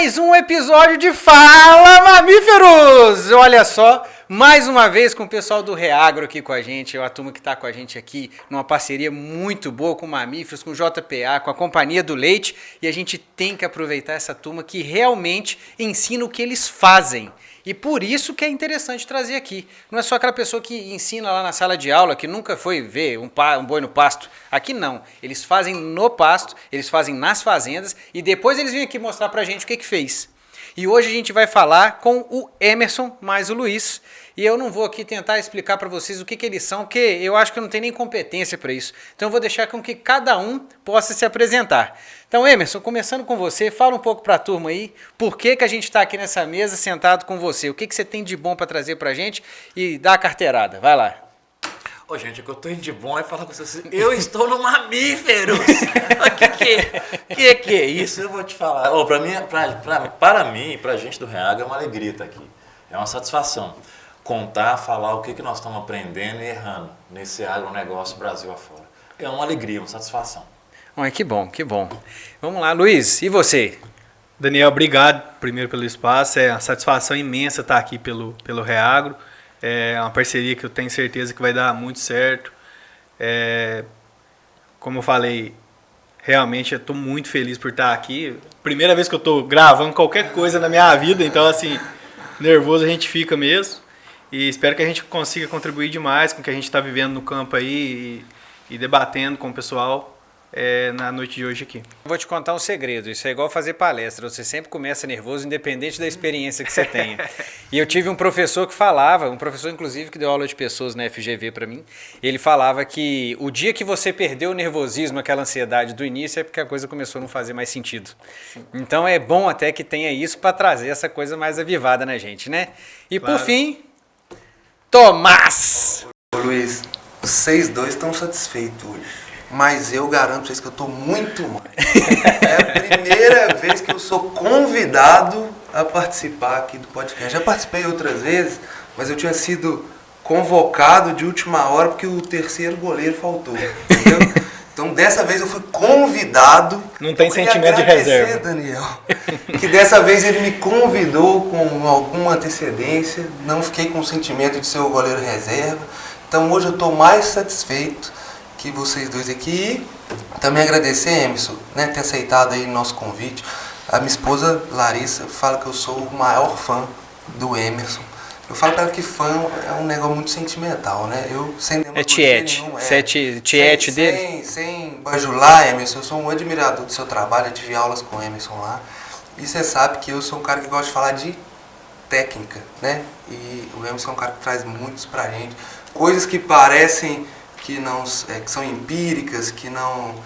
mais um episódio de Fala Mamíferos! Olha só, mais uma vez com o pessoal do Reagro aqui com a gente, a turma que está com a gente aqui numa parceria muito boa com Mamíferos, com o JPA, com a Companhia do Leite, e a gente tem que aproveitar essa turma que realmente ensina o que eles fazem. E por isso que é interessante trazer aqui. Não é só aquela pessoa que ensina lá na sala de aula, que nunca foi ver um boi no pasto. Aqui não. Eles fazem no pasto, eles fazem nas fazendas e depois eles vêm aqui mostrar pra gente o que fez. E hoje a gente vai falar com o Emerson mais o Luiz. E eu não vou aqui tentar explicar para vocês o que eles são, porque eu acho que eu não tenho nem competência para isso. Então eu vou deixar com que cada um possa se apresentar. Então, Emerson, começando com você, fala um pouco para a turma aí, por que a gente está aqui nessa mesa sentado com você? O que você tem de bom para trazer para a gente e dá a carteirada? Vai lá. Ô, gente, o que eu tenho de bom é falar com vocês. Eu estou no Mamíferos! O que é isso? Eu vou te falar. Ô, para mim, pra gente do Reagro, é uma alegria estar aqui. É uma satisfação contar, falar o que nós estamos aprendendo e errando nesse agronegócio Brasil afora. É uma alegria, uma satisfação. Ai, que bom, que bom. Vamos lá, Luiz, e você? Daniel, obrigado primeiro pelo espaço. É uma satisfação imensa estar aqui pelo Reagro. É uma parceria que eu tenho certeza que vai dar muito certo. Como eu falei, realmente eu estou muito feliz por estar aqui. Primeira vez que eu estou gravando qualquer coisa na minha vida, então assim, nervoso a gente fica mesmo. E espero que a gente consiga contribuir demais com o que a gente está vivendo no campo aí e debatendo com o pessoal na noite de hoje aqui. Eu vou te contar um segredo, isso é igual fazer palestra, você sempre começa nervoso independente da experiência que você tenha. E eu tive um professor que falava, um professor inclusive que deu aula de pessoas na FGV para mim, ele falava que o dia que você perdeu o nervosismo, aquela ansiedade do início, é porque a coisa começou a não fazer mais sentido. Então é bom até que tenha isso para trazer essa coisa mais avivada na gente, né? E claro. Por fim, Tomás! Ô Luiz, vocês dois estão satisfeitos hoje. Mas eu garanto pra vocês que eu tô muito mal. É a primeira vez que eu sou convidado a participar aqui do podcast. Já participei outras vezes, mas eu tinha sido convocado de última hora porque o terceiro goleiro faltou. Entendeu? Então dessa vez eu fui convidado. Não tem sentimento de reserva. Daniel, que dessa vez ele me convidou com alguma antecedência. Não fiquei com o sentimento de ser o goleiro reserva. Então hoje eu tô mais satisfeito que vocês dois aqui. Também agradecer, Emerson, né, ter aceitado aí o nosso convite. A minha esposa, Larissa, fala que eu sou o maior fã do Emerson. Eu falo para ela que fã é um negócio muito sentimental, né? Eu, sem demagogia tiete. Você é tiete dele? Sem bajular, Emerson, eu sou um admirador do seu trabalho. Eu tive aulas com o Emerson lá. E você sabe que eu sou um cara que gosta de falar de técnica, né? E o Emerson é um cara que traz muitos pra gente. Coisas que parecem que são empíricas, que não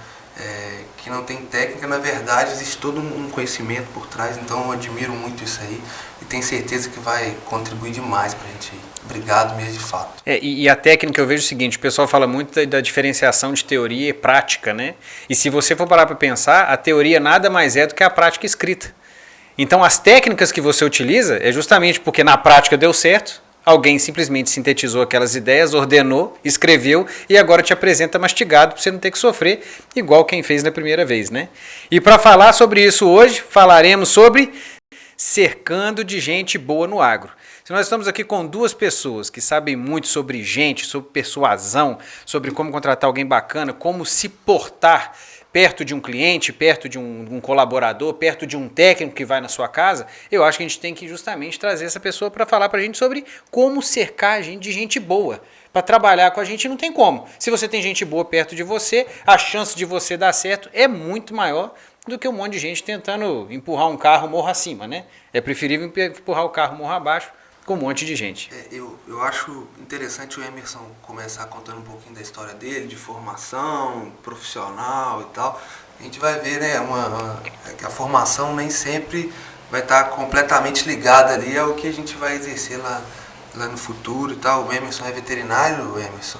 tem técnica, na verdade existe todo um conhecimento por trás, então eu admiro muito isso aí e tenho certeza que vai contribuir demais pra gente aí. Obrigado mesmo, de fato. E a técnica, eu vejo o seguinte, o pessoal fala muito da diferenciação de teoria e prática, né? E se você for parar para pensar, a teoria nada mais é do que a prática escrita. Então as técnicas que você utiliza é justamente porque na prática deu certo, alguém simplesmente sintetizou aquelas ideias, ordenou, escreveu e agora te apresenta mastigado para você não ter que sofrer igual quem fez na primeira vez, né? E para falar sobre isso hoje, falaremos sobre cercando de gente boa no agro. Nós estamos aqui com duas pessoas que sabem muito sobre gente, sobre persuasão, sobre como contratar alguém bacana, como se portar perto de um cliente, perto de um colaborador, perto de um técnico que vai na sua casa. Eu acho que a gente tem que justamente trazer essa pessoa para falar para a gente sobre como cercar a gente de gente boa. Para trabalhar com a gente não tem como. Se você tem gente boa perto de você, a chance de você dar certo é muito maior do que um monte de gente tentando empurrar um carro morro acima, né? É preferível empurrar o carro morro abaixo com um monte de gente. Eu acho interessante o Emerson começar contando um pouquinho da história dele, de formação profissional e tal. A gente vai ver, né, que a formação nem sempre vai estar completamente ligada ali ao que a gente vai exercer lá no futuro e tal. O Emerson é veterinário, Emerson?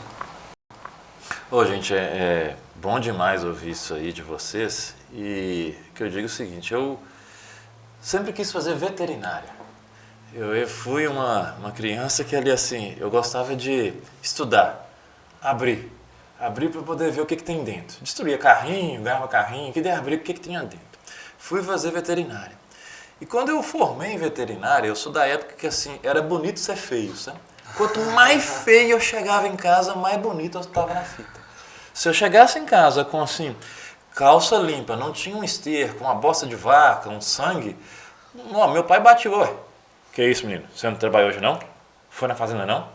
Ô, gente, é bom demais ouvir isso aí de vocês. E que eu digo o seguinte, eu sempre quis fazer veterinária. Eu fui uma criança que ali assim, eu gostava de estudar, abrir para poder ver o que tem dentro. Destruía carrinho, ganhava carrinho, queria abrir o que tinha dentro. Fui fazer veterinária. E quando eu formei em veterinária, eu sou da época que assim, era bonito ser feio, sabe? Quanto mais feio eu chegava em casa, mais bonito eu estava na fita. Se eu chegasse em casa com assim, calça limpa, não tinha um esterco, uma bosta de vaca, um sangue, não, meu pai bateu, ué. Que isso, menino? Você não trabalhou hoje não? Foi na fazenda não?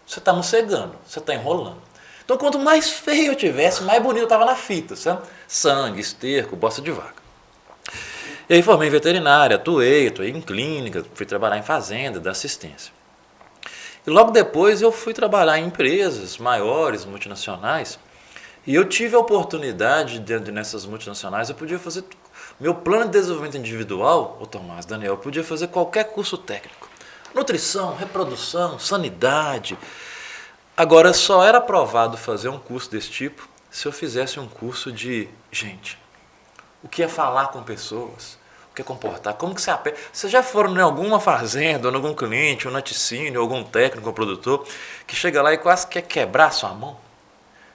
Você está mocegando, você está enrolando. Então quanto mais feio eu tivesse, mais bonito eu estava na fita, sabe? Sangue, esterco, bosta de vaca. E aí formei em veterinária, atuei em clínica, fui trabalhar em fazenda, da assistência. E logo depois eu fui trabalhar em empresas maiores, multinacionais, e eu tive a oportunidade, dentro nessas multinacionais, eu podia fazer meu plano de desenvolvimento individual, ô Tomás, Daniel, eu podia fazer qualquer curso técnico. Nutrição, reprodução, sanidade. Agora, só era aprovado fazer um curso desse tipo se eu fizesse um curso de, gente, o que é falar com pessoas, o que é comportar, como que você apela. Vocês já foram em alguma fazenda, ou em algum cliente, um laticínio, algum técnico, ou produtor, que chega lá e quase quer quebrar a sua mão?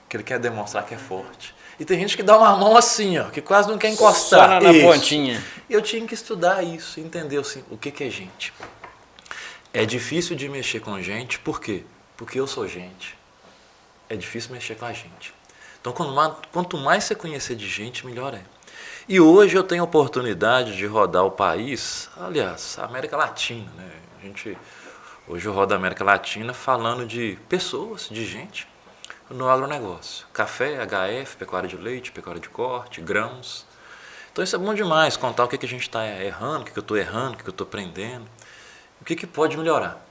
Que ele quer demonstrar que é forte. E tem gente que dá uma mão assim, ó, que quase não quer encostar. Só na pontinha. Eu tinha que estudar isso, entender assim, o que é gente. É difícil de mexer com gente, por quê? Porque eu sou gente. É difícil mexer com a gente. Então, quanto mais você conhecer de gente, melhor é. E hoje eu tenho a oportunidade de rodar o país, aliás, a América Latina, né? Hoje eu rodo a América Latina falando de pessoas, de gente, no agronegócio. Café, HF, pecuária de leite, pecuária de corte, grãos. Então isso é bom demais, contar o que a gente está errando, o que eu estou errando, o que eu estou aprendendo, o que pode melhorar.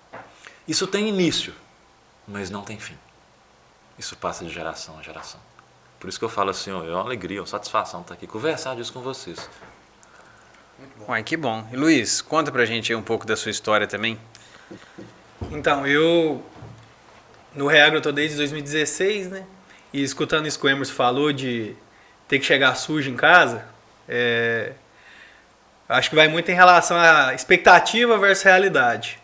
Isso tem início, mas não tem fim. Isso passa de geração a geração. Por isso que eu falo assim, ó, é uma alegria, uma satisfação estar aqui, conversar disso com vocês. Uai, que bom. E Luiz, conta pra gente aí um pouco da sua história também. Então, eu no Reagro eu tô desde 2016, né? E escutando isso que o Emerson falou de ter que chegar sujo em casa, acho que vai muito em relação à expectativa versus realidade.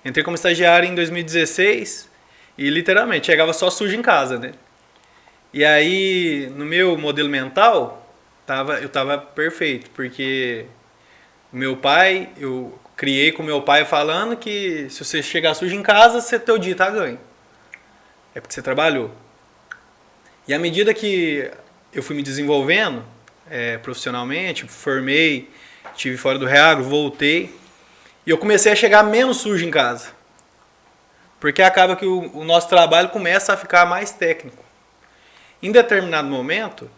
Entrei como estagiário em 2016 e literalmente chegava só sujo em casa, né? E aí, no meu modelo mental, eu tava perfeito, porque meu pai, eu criei com meu pai falando que se você chegar sujo em casa, teu dia tá ganho. É porque você trabalhou. E à medida que eu fui me desenvolvendo profissionalmente, formei, estive fora do Reagro, voltei, e eu comecei a chegar menos sujo em casa. Porque acaba que o nosso trabalho começa a ficar mais técnico. Em determinado momento,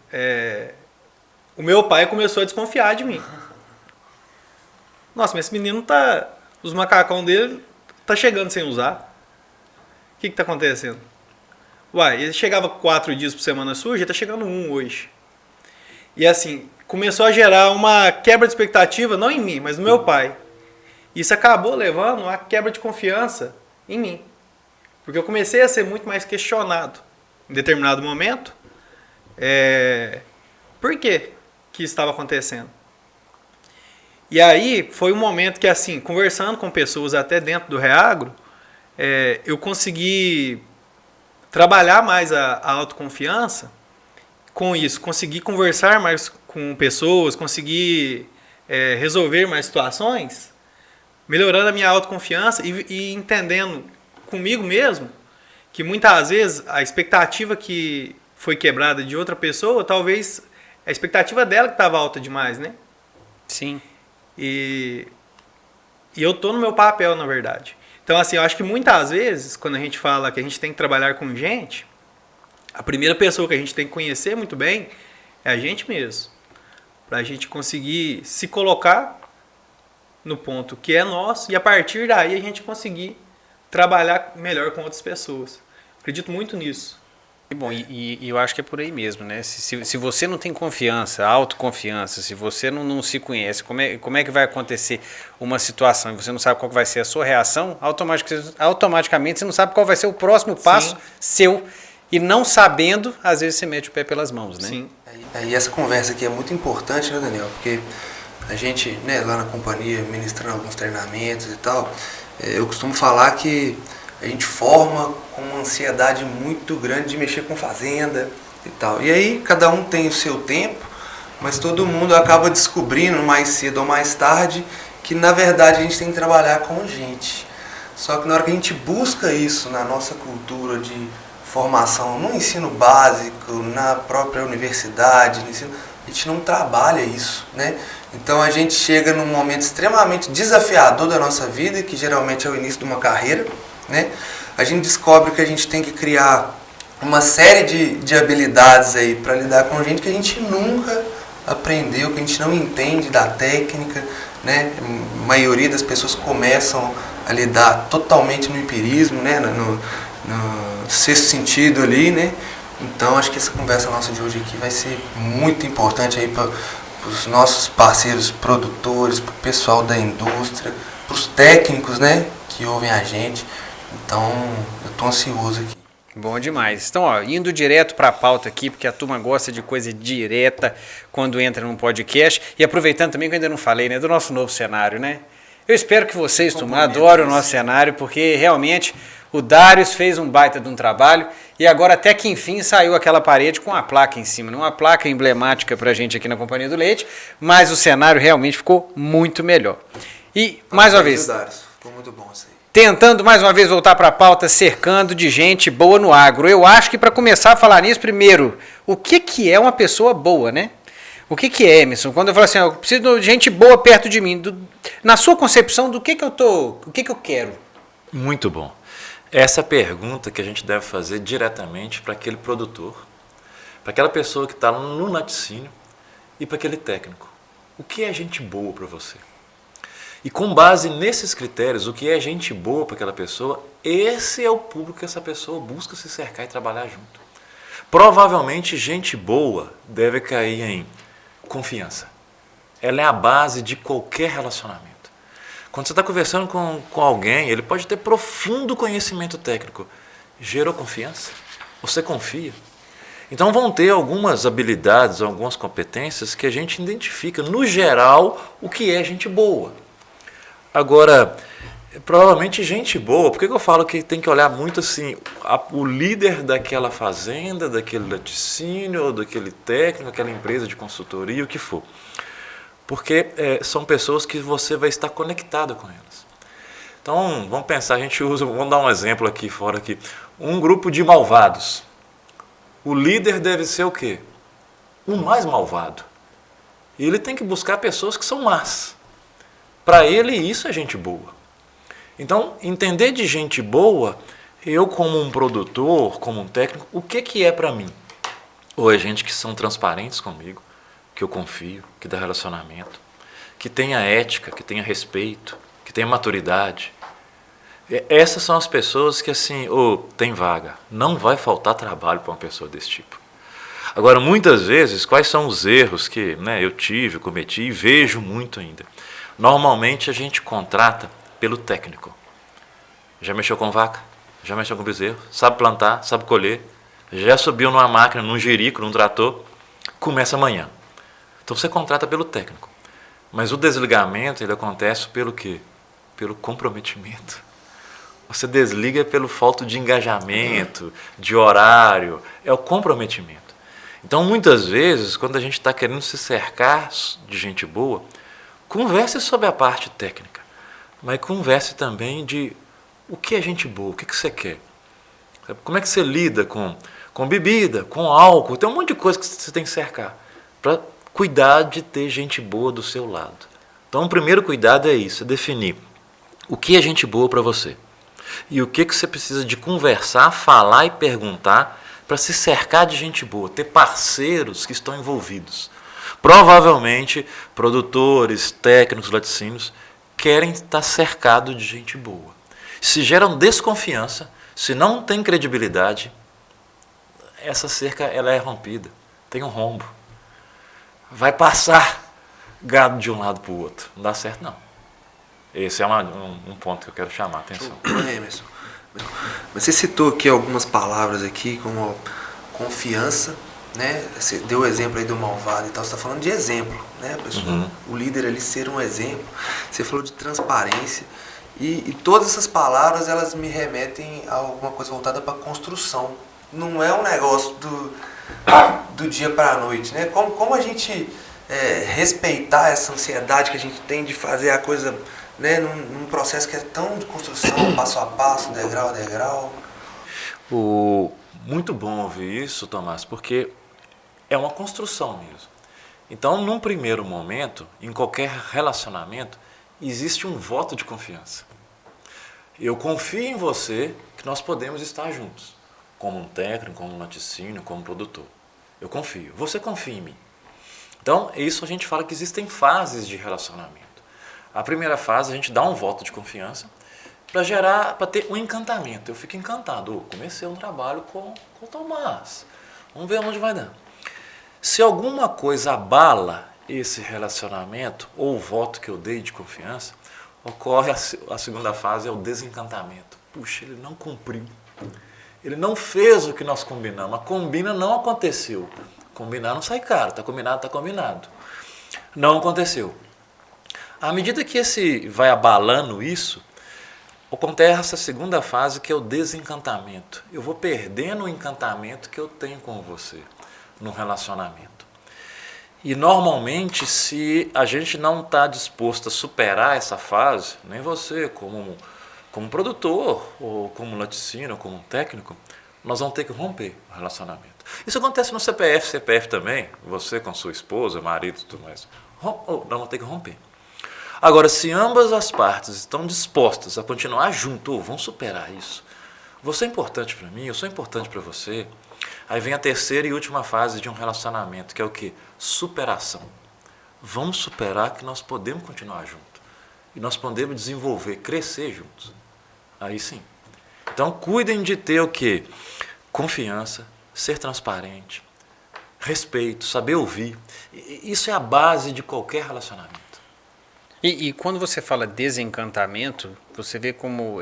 o meu pai começou a desconfiar de mim. Nossa, mas esse menino tá... Os macacão dele tá chegando sem usar. O que tá acontecendo? Uai, ele chegava 4 dias por semana sujo, ele tá chegando 1 hoje. E assim, começou a gerar uma quebra de expectativa, não em mim, mas no meu pai. Isso acabou levando a uma quebra de confiança em mim. Porque eu comecei a ser muito mais questionado em determinado momento. Por que isso estava acontecendo? E aí foi um momento que, assim, conversando com pessoas até dentro do Reagro, eu consegui trabalhar mais a autoconfiança com isso, consegui conversar mais com pessoas, consegui resolver mais situações, melhorando a minha autoconfiança e entendendo comigo mesmo que muitas vezes a expectativa que foi quebrada de outra pessoa, talvez a expectativa dela que estava alta demais, né? Sim. E eu tô no meu papel, na verdade. Então, assim, eu acho que muitas vezes, quando a gente fala que a gente tem que trabalhar com gente, a primeira pessoa que a gente tem que conhecer muito bem é a gente mesmo. Para a gente conseguir se colocar no ponto que é nosso e a partir daí a gente conseguir trabalhar melhor com outras pessoas. Acredito muito nisso. E bom, e eu acho que é por aí mesmo, né? Se você não tem confiança, autoconfiança, se você não se conhece, como é que vai acontecer uma situação e você não sabe qual vai ser a sua reação, automaticamente você não sabe qual vai ser o próximo passo seu. E não sabendo, às vezes você mete o pé pelas mãos, né? Sim. E essa conversa aqui é muito importante, né, Daniel? Porque a gente, né, lá na companhia, ministrando alguns treinamentos e tal, eu costumo falar que a gente forma com uma ansiedade muito grande de mexer com fazenda e tal. E aí cada um tem o seu tempo, mas todo mundo acaba descobrindo mais cedo ou mais tarde que na verdade a gente tem que trabalhar com gente. Só que na hora que a gente busca isso na nossa cultura de formação, no ensino básico, na própria universidade, no ensino, a gente não trabalha isso, né? Então a gente chega num momento extremamente desafiador da nossa vida, que geralmente é o início de uma carreira, né? A gente descobre que a gente tem que criar uma série de habilidades aí para lidar com gente que a gente nunca aprendeu, que a gente não entende da técnica, né? A maioria das pessoas começam a lidar totalmente no empirismo, né? No sexto sentido ali, né? Então acho que essa conversa nossa de hoje aqui vai ser muito importante aí para os nossos parceiros produtores, para o pessoal da indústria, para os técnicos, né? Que ouvem a gente. Então eu estou ansioso aqui. Bom demais. Então, ó, indo direto para a pauta aqui, porque a turma gosta de coisa direta quando entra num podcast. E aproveitando também que eu ainda não falei, né, do nosso novo cenário, né? Eu espero que vocês, turma, adorem o nosso cenário, porque realmente o Darius fez um baita de um trabalho e agora até que enfim saiu aquela parede com a placa em cima, né? Uma placa emblemática para a gente aqui na Companhia do Leite, mas o cenário realmente ficou muito melhor. E, mais uma vez, Ficou muito bom isso aí. tentando mais uma vez voltar para a pauta, cercando de gente boa no agro. Eu acho que para começar a falar nisso, primeiro, o que é uma pessoa boa, né? O que é, Emerson? Quando eu falo assim, eu preciso de gente boa perto de mim, na sua concepção, do que eu quero? Muito bom. Essa é a pergunta que a gente deve fazer diretamente para aquele produtor, para aquela pessoa que está no laticínio e para aquele técnico. O que é gente boa para você? E com base nesses critérios, o que é gente boa para aquela pessoa, esse é o público que essa pessoa busca se cercar e trabalhar junto. Provavelmente, gente boa deve cair em confiança. Ela é a base de qualquer relacionamento. Quando você está conversando com alguém, ele pode ter profundo conhecimento técnico. Gerou confiança? Você confia? Então vão ter algumas habilidades, algumas competências que a gente identifica, no geral, o que é gente boa. Agora, provavelmente gente boa, por que eu falo que tem que olhar muito assim, o líder daquela fazenda, daquele laticínio, daquele técnico, aquela empresa de consultoria, o que for. Porque são pessoas que você vai estar conectado com elas. Então, vamos pensar, vamos dar um exemplo aqui fora aqui. Um grupo de malvados. O líder deve ser o quê? O mais malvado. E ele tem que buscar pessoas que são más. Para ele, isso é gente boa. Então, entender de gente boa, eu como um produtor, como um técnico, o que é para mim? Ou é gente que são transparentes comigo, que eu confio, que dá relacionamento, que tenha ética, que tenha respeito, que tenha maturidade. Essas são as pessoas que assim, tem vaga. Não vai faltar trabalho para uma pessoa desse tipo. Agora, muitas vezes, quais são os erros que eu cometi e vejo muito ainda? Normalmente a gente contrata pelo técnico. Já mexeu com vaca? Já mexeu com bezerro? Sabe plantar? Sabe colher? Já subiu numa máquina, num jerico, num trator? Começa amanhã. Então você contrata pelo técnico. Mas o desligamento ele acontece pelo quê? Pelo comprometimento. Você desliga pelo falta de engajamento, de horário. É o comprometimento. Então muitas vezes, quando a gente está querendo se cercar de gente boa, converse sobre a parte técnica. Mas converse também de o que é gente boa, o que você quer. Como é que você lida com bebida, com álcool. Tem um monte de coisa que você tem que cercar. Para cuidar de ter gente boa do seu lado. Então, o primeiro cuidado é isso, é definir o que é gente boa para você. E o que você precisa de conversar, falar e perguntar para se cercar de gente boa, ter parceiros que estão envolvidos. Provavelmente, produtores, técnicos, laticínios, querem estar cercados de gente boa. Se geram desconfiança, se não tem credibilidade, essa cerca ela é rompida, tem um rombo. Vai passar gado de um lado para o outro. Não dá certo, não. Esse é um ponto que eu quero chamar a atenção. Emerson, você citou aqui algumas palavras aqui, como confiança, né? Você deu o exemplo aí do malvado e tal. Você está falando de exemplo, né? A pessoa, o líder ali ser um exemplo. Você falou de transparência. E todas essas palavras, elas me remetem a alguma coisa voltada para a construção. Não é um negócio do dia para a noite, né? Como a gente respeitar essa ansiedade que a gente tem de fazer a coisa, né, num processo que é tão de construção, passo a passo, degrau a degrau. Muito bom ouvir isso, Tomás, porque é uma construção mesmo. Então, num primeiro momento, em qualquer relacionamento, existe um voto de confiança. Eu confio em você que nós podemos estar juntos, como um técnico, como um laticínio, como um produtor. Eu confio. Você confia em mim. Então, isso a gente fala que existem fases de relacionamento. A primeira fase, a gente dá um voto de confiança para ter um encantamento. Eu fico encantado. Comecei um trabalho com o Tomás. Vamos ver onde vai dar. Se alguma coisa abala esse relacionamento, ou o voto que eu dei de confiança, ocorre a segunda fase, é o desencantamento. Puxa, ele não cumpriu. Ele não fez o que nós combinamos. A combina não aconteceu. Combinar não sai caro. Está combinado, está combinado. Não aconteceu. À medida que esse vai abalando isso, acontece essa segunda fase, que é o desencantamento. Eu vou perdendo o encantamento que eu tenho com você no relacionamento. E normalmente, se a gente não está disposto a superar essa fase, nem você, como produtor, ou como laticínio, ou como técnico, nós vamos ter que romper o relacionamento. Isso acontece no CPF também, você com sua esposa, marido e tudo mais. Nós vamos ter que romper. Agora, se ambas as partes estão dispostas a continuar junto, vamos superar isso. Você é importante para mim, eu sou importante para você. Aí vem a terceira e última fase de um relacionamento, que é o quê? Superação. Vamos superar que nós podemos continuar juntos. E nós podemos desenvolver, crescer juntos. Aí sim. Então, cuidem de ter o quê? Confiança, ser transparente, respeito, saber ouvir. Isso é a base de qualquer relacionamento. E quando você fala desencantamento, você vê como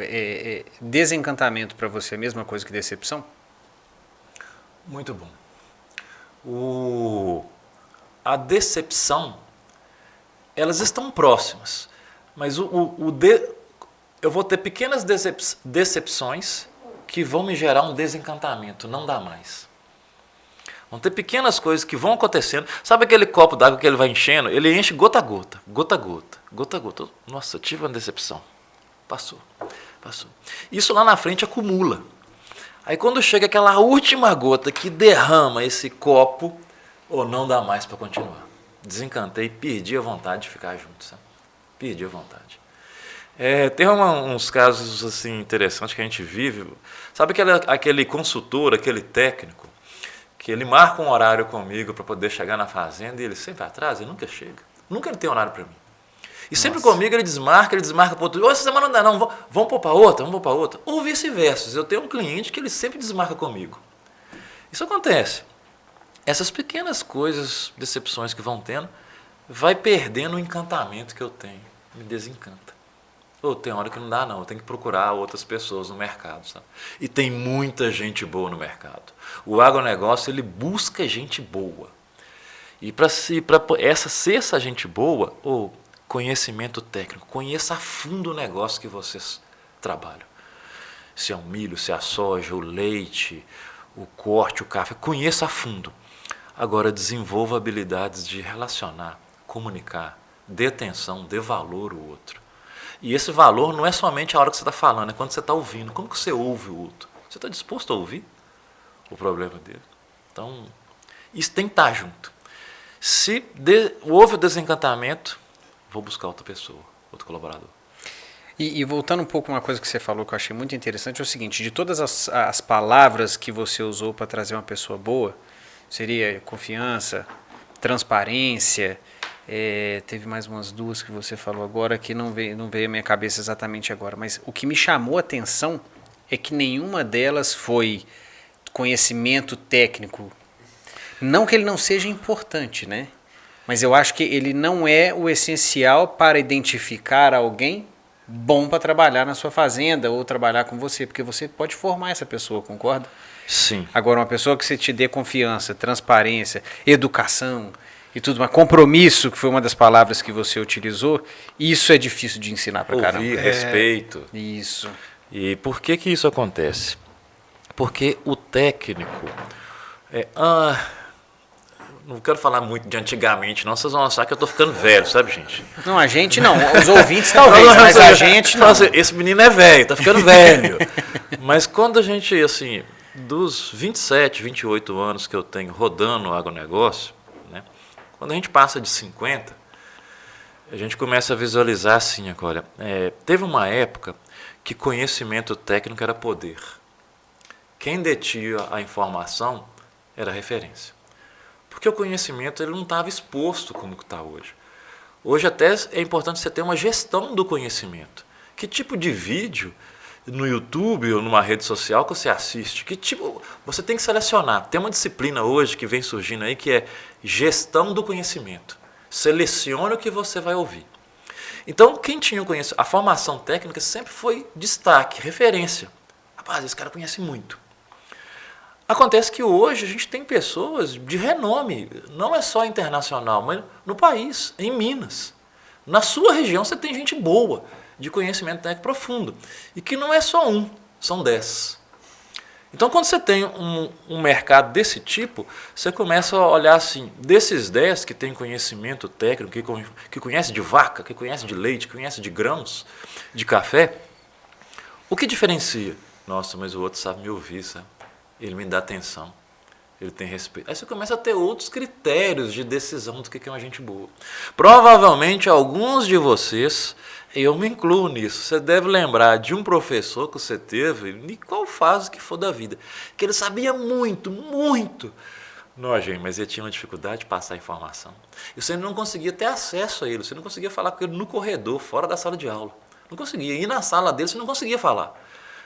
desencantamento para você é a mesma coisa que decepção? Muito bom. A decepção, elas estão próximas, mas eu vou ter pequenas decepções que vão me gerar um desencantamento, não dá mais. Vão ter pequenas coisas que vão acontecendo. Sabe aquele copo d'água que ele vai enchendo? Ele enche gota a gota, gota a gota, gota a gota. Nossa, eu tive uma decepção. Passou. Isso lá na frente acumula. Aí quando chega aquela última gota que derrama esse copo, não dá mais para continuar. Desencantei, perdi a vontade de ficar junto, sabe? Perdi a vontade. Tem uns casos assim interessantes que a gente vive. Sabe aquele consultor, aquele técnico, que ele marca um horário comigo para poder chegar na fazenda e ele sempre atrasa, ele nunca chega. Nunca ele tem horário para mim. E sempre comigo ele desmarca para outro. Essa semana não dá não, vamos pôr para outra. Ou vice-versa. Eu tenho um cliente que ele sempre desmarca comigo. Isso acontece. Essas pequenas coisas, decepções que vão tendo, vai perdendo o encantamento que eu tenho. Me desencanta. Tem hora que não dá não, eu tenho que procurar outras pessoas no mercado. Sabe? E tem muita gente boa no mercado. O agronegócio, ele busca gente boa. E para ser essa gente boa, conhecimento técnico, conheça a fundo o negócio que vocês trabalham. Se é o milho, se é a soja, o leite, o corte, o café, conheça a fundo. Agora desenvolva habilidades de relacionar, comunicar, dê atenção, dê valor ao outro. E esse valor não é somente a hora que você está falando, é quando você está ouvindo. Como que você ouve o outro? Você está disposto a ouvir o problema dele? Então, isso tem que estar junto. Se houve o desencantamento, vou buscar outra pessoa, outro colaborador. E voltando um pouco a uma coisa que você falou que eu achei muito interessante, é o seguinte, de todas as palavras que você usou para trazer uma pessoa boa, seria confiança, transparência, teve mais umas duas que você falou agora que não veio à minha cabeça exatamente agora, mas o que me chamou a atenção é que nenhuma delas foi conhecimento técnico. Não que ele não seja importante, né? Mas eu acho que ele não é o essencial para identificar alguém bom para trabalhar na sua fazenda ou trabalhar com você, porque você pode formar essa pessoa, concorda? Sim. Agora, uma pessoa que você te dê confiança, transparência, educação e tudo mais, compromisso, que foi uma das palavras que você utilizou, isso é difícil de ensinar para caramba. Ouvir, respeito. Isso. E por que isso acontece? Porque o técnico... não quero falar muito de antigamente, não, vocês vão achar que eu tô ficando velho, sabe, gente? Não, a gente não. Os ouvintes talvez, mas a gente não. Assim, esse menino é velho, tá ficando velho. Mas quando a gente, assim, dos 27, 28 anos que eu tenho rodando o agronegócio, né, quando a gente passa de 50, a gente começa a visualizar assim, olha, teve uma época que conhecimento técnico era poder. Quem detinha a informação era referência. Porque o conhecimento ele não estava exposto como está hoje. Hoje até é importante você ter uma gestão do conhecimento. Que tipo de vídeo no YouTube ou numa rede social que você assiste? Que tipo você tem que selecionar. Tem uma disciplina hoje que vem surgindo aí que é gestão do conhecimento. Selecione o que você vai ouvir. Então, quem tinha o conhecimento, a formação técnica sempre foi destaque, referência. Rapaz, esse cara conhece muito. Acontece que hoje a gente tem pessoas de renome, não é só internacional, mas no país, em Minas. Na sua região você tem gente boa, de conhecimento técnico profundo. E que não é só um, são 10. Então, quando você tem um mercado desse tipo, você começa a olhar assim, desses 10 que têm conhecimento técnico, que conhece de vaca, que conhece de leite, que conhece de grãos, de café, o que diferencia? Nossa, mas o outro sabe me ouvir, sabe? Ele me dá atenção, ele tem respeito. Aí você começa a ter outros critérios de decisão do que é uma gente boa. Provavelmente alguns de vocês, eu me incluo nisso, você deve lembrar de um professor que você teve, em qual fase que for da vida, que ele sabia muito, muito. Não, gente, mas ele tinha uma dificuldade de passar a informação. E você não conseguia ter acesso a ele, você não conseguia falar com ele no corredor, fora da sala de aula. Não conseguia. Ir na sala dele, você não conseguia falar.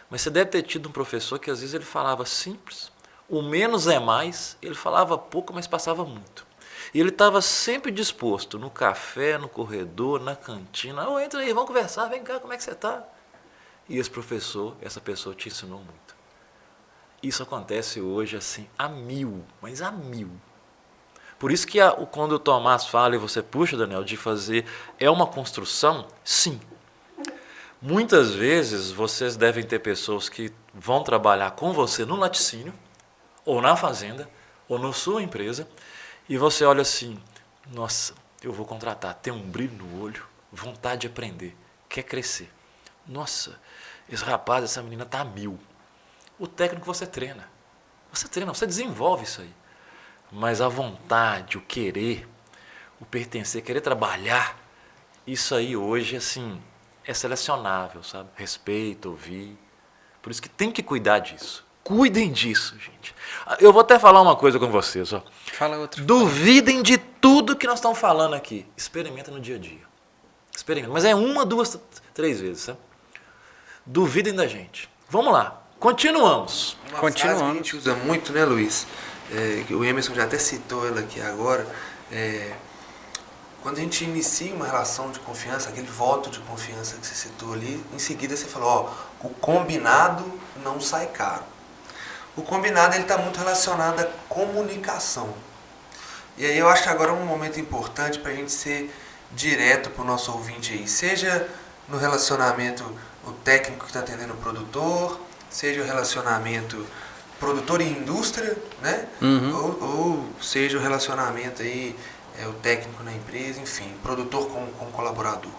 Mas você deve ter tido um professor que às vezes ele falava simples, o menos é mais, ele falava pouco, mas passava muito. E ele estava sempre disposto, no café, no corredor, na cantina, entra aí, vamos conversar, vem cá, como é que você está? E esse professor, essa pessoa te ensinou muito. Isso acontece hoje assim, a 1000, mas a 1000. Por isso que quando o Tomás fala, e você puxa, Daniel, de fazer, é uma construção, sim. Muitas vezes vocês devem ter pessoas que vão trabalhar com você no laticínio, ou na fazenda, ou na sua empresa, e você olha assim, nossa, eu vou contratar, tem um brilho no olho, vontade de aprender, quer crescer. Nossa, esse rapaz, essa menina está a 1000. O técnico você treina, você desenvolve isso aí. Mas a vontade, o querer, o pertencer, querer trabalhar, isso aí hoje, assim, é selecionável, sabe? Respeito, ouvir. Por isso que tem que cuidar disso. Cuidem disso, gente. Eu vou até falar uma coisa com vocês. Ó. Fala outra. Duvidem de tudo que nós estamos falando aqui. Experimenta no dia a dia. Experimenta. Mas é 1, 2, 3 vezes, sabe? Duvidem da gente. Vamos lá. Continuamos. Uma frase que a gente usa muito, né, Luiz? O Emerson já até citou ela aqui agora. Quando a gente inicia uma relação de confiança, aquele voto de confiança que você citou ali, em seguida você falou, o combinado não sai caro. O combinado está muito relacionado à comunicação. E aí eu acho que agora é um momento importante para a gente ser direto para o nosso ouvinte aí, seja no relacionamento o técnico que está atendendo o produtor, seja o relacionamento produtor e indústria, né? Ou seja o relacionamento aí, o técnico na empresa, enfim, produtor com colaborador.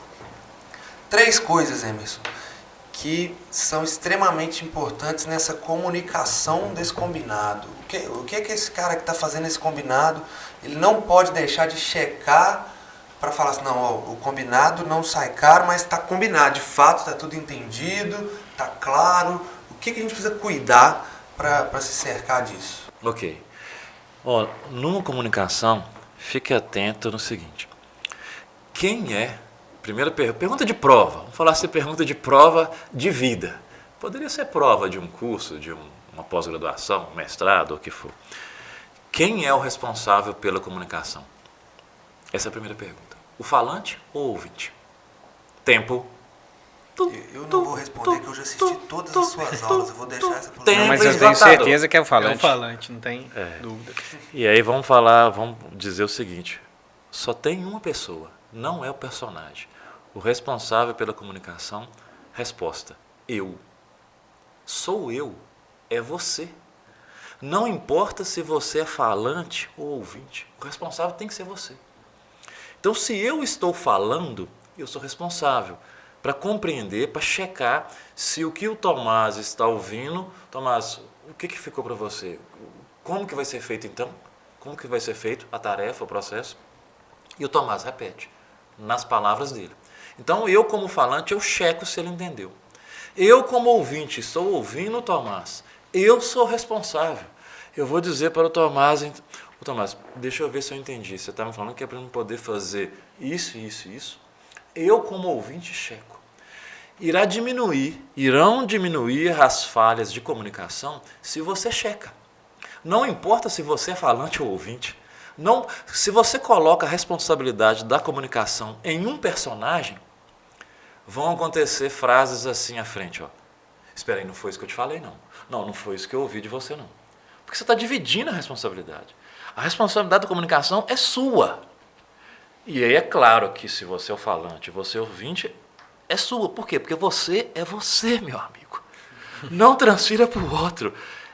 3 coisas, Emerson, que são extremamente importantes nessa comunicação desse combinado. O que é que esse cara que está fazendo esse combinado, ele não pode deixar de checar para falar assim, não, o combinado não sai caro, mas está combinado, de fato está tudo entendido, está claro. O que a gente precisa cuidar para se cercar disso? Ok. Numa comunicação, fique atento no seguinte. Quem é... Primeira pergunta de prova. Vamos falar assim, pergunta de prova de vida. Poderia ser prova de um curso, de uma pós-graduação, um mestrado, ou o que for. Quem é o responsável pela comunicação? Essa é a primeira pergunta. O falante ou o ouvinte? Tempo. Eu não vou responder, que eu já assisti todas as suas aulas. Eu vou deixar essa por Não, mas eu tenho certeza que é o falante. É o falante, não tem dúvida. E aí vamos dizer o seguinte. Só tem uma pessoa, não é o personagem. O responsável pela comunicação, resposta, eu. Sou eu, é você. Não importa se você é falante ou ouvinte, o responsável tem que ser você. Então, se eu estou falando, eu sou responsável para compreender, para checar se o que o Tomás está ouvindo. Tomás, o que ficou para você? Como que vai ser feito então? Como que vai ser feito a tarefa, o processo? E o Tomás repete, nas palavras dele. Então, eu como falante, eu checo se ele entendeu. Eu como ouvinte, estou ouvindo o Tomás. Eu sou responsável. Eu vou dizer para o Tomás, deixa eu ver se eu entendi. Você está me falando que é para eu poder fazer isso, isso, isso. Eu como ouvinte checo. Irão diminuir as falhas de comunicação se você checa. Não importa se você é falante ou ouvinte. Não, se você coloca a responsabilidade da comunicação em um personagem, vão acontecer frases assim à frente. Ó. Espera aí, não foi isso que eu te falei, não. Não foi isso que eu ouvi de você, não. Porque você está dividindo a responsabilidade. A responsabilidade da comunicação é sua. E aí é claro que se você é o falante, você é o ouvinte, é sua. Por quê? Porque você é você, meu amigo. Não transfira para o outro.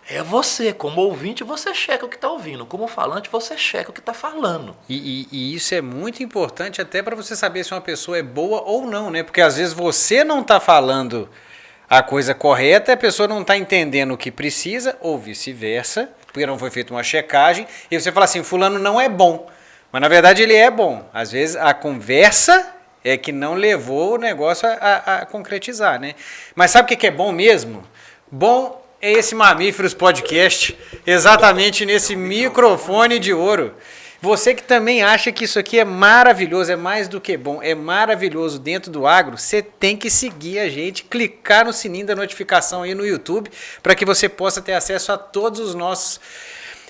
É você. Como ouvinte, você checa o que está ouvindo. Como falante, você checa o que está falando. E isso é muito importante até para você saber se uma pessoa é boa ou não, né? Porque às vezes você não está falando a coisa correta, a pessoa não está entendendo o que precisa, ou vice-versa, porque não foi feita uma checagem, e você fala assim, fulano não é bom. Mas na verdade ele é bom. Às vezes a conversa é que não levou o negócio a concretizar, né? Mas sabe o que é bom mesmo? Bom é esse Mamíferos Podcast, exatamente nesse microfone de ouro. Você que também acha que isso aqui é maravilhoso, é mais do que bom, é maravilhoso dentro do agro, você tem que seguir a gente, clicar no sininho da notificação aí no YouTube, para que você possa ter acesso a todos os nossos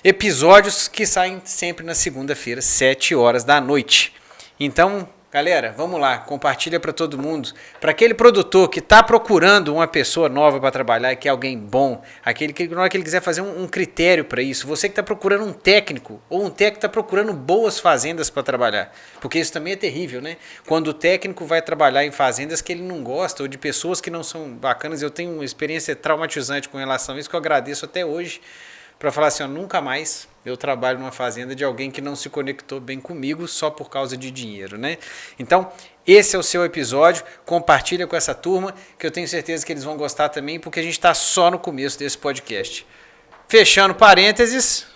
episódios que saem sempre na segunda-feira, 7 horas da noite. Então, galera, vamos lá, compartilha para todo mundo. Para aquele produtor que está procurando uma pessoa nova para trabalhar, que é alguém bom, aquele que na hora que ele quiser fazer um critério para isso, você que está procurando um técnico, ou um técnico que está procurando boas fazendas para trabalhar, porque isso também é terrível, né? Quando o técnico vai trabalhar em fazendas que ele não gosta, ou de pessoas que não são bacanas, eu tenho uma experiência traumatizante com relação a isso, que eu agradeço até hoje, para falar assim, ó, nunca mais eu trabalho numa fazenda de alguém que não se conectou bem comigo só por causa de dinheiro, né? Então, esse é o seu episódio, compartilha com essa turma, que eu tenho certeza que eles vão gostar também, porque a gente está só no começo desse podcast. Fechando parênteses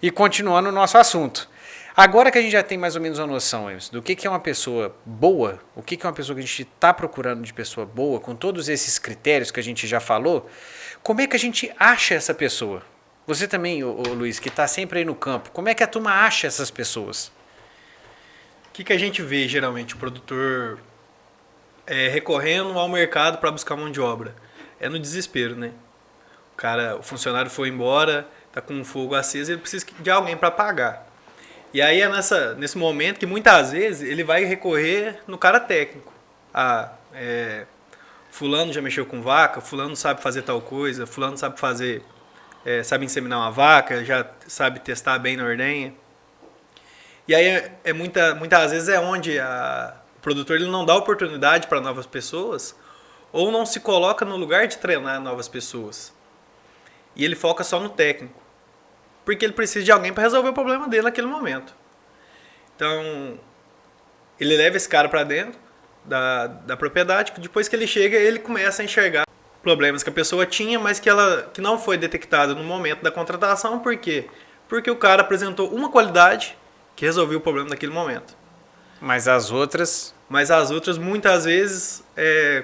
e continuando o nosso assunto. Agora que a gente já tem mais ou menos uma noção, Emerson, do que é uma pessoa boa, o que é uma pessoa que a gente está procurando de pessoa boa, com todos esses critérios que a gente já falou, como é que a gente acha essa pessoa? Você também, ô Luiz, que está sempre aí no campo, como é que a turma acha essas pessoas? O que a gente vê geralmente? O produtor recorrendo ao mercado para buscar mão de obra. É no desespero, né? O funcionário foi embora, está com um fogo aceso, ele precisa de alguém para pagar. E aí é nesse momento que muitas vezes ele vai recorrer no cara técnico. Fulano já mexeu com vaca, fulano sabe fazer tal coisa, fulano sabe fazer, sabe inseminar uma vaca, já sabe testar bem na ordenha. E aí muitas vezes é onde o produtor ele não dá oportunidade para novas pessoas ou não se coloca no lugar de treinar novas pessoas. E ele foca só no técnico. Porque ele precisa de alguém para resolver o problema dele naquele momento. Então, ele leva esse cara para dentro da propriedade, que depois que ele chega, ele começa a enxergar problemas que a pessoa tinha, mas que não foi detectado no momento da contratação. Por quê? Porque o cara apresentou uma qualidade que resolveu o problema naquele momento. Mas as outras muitas vezes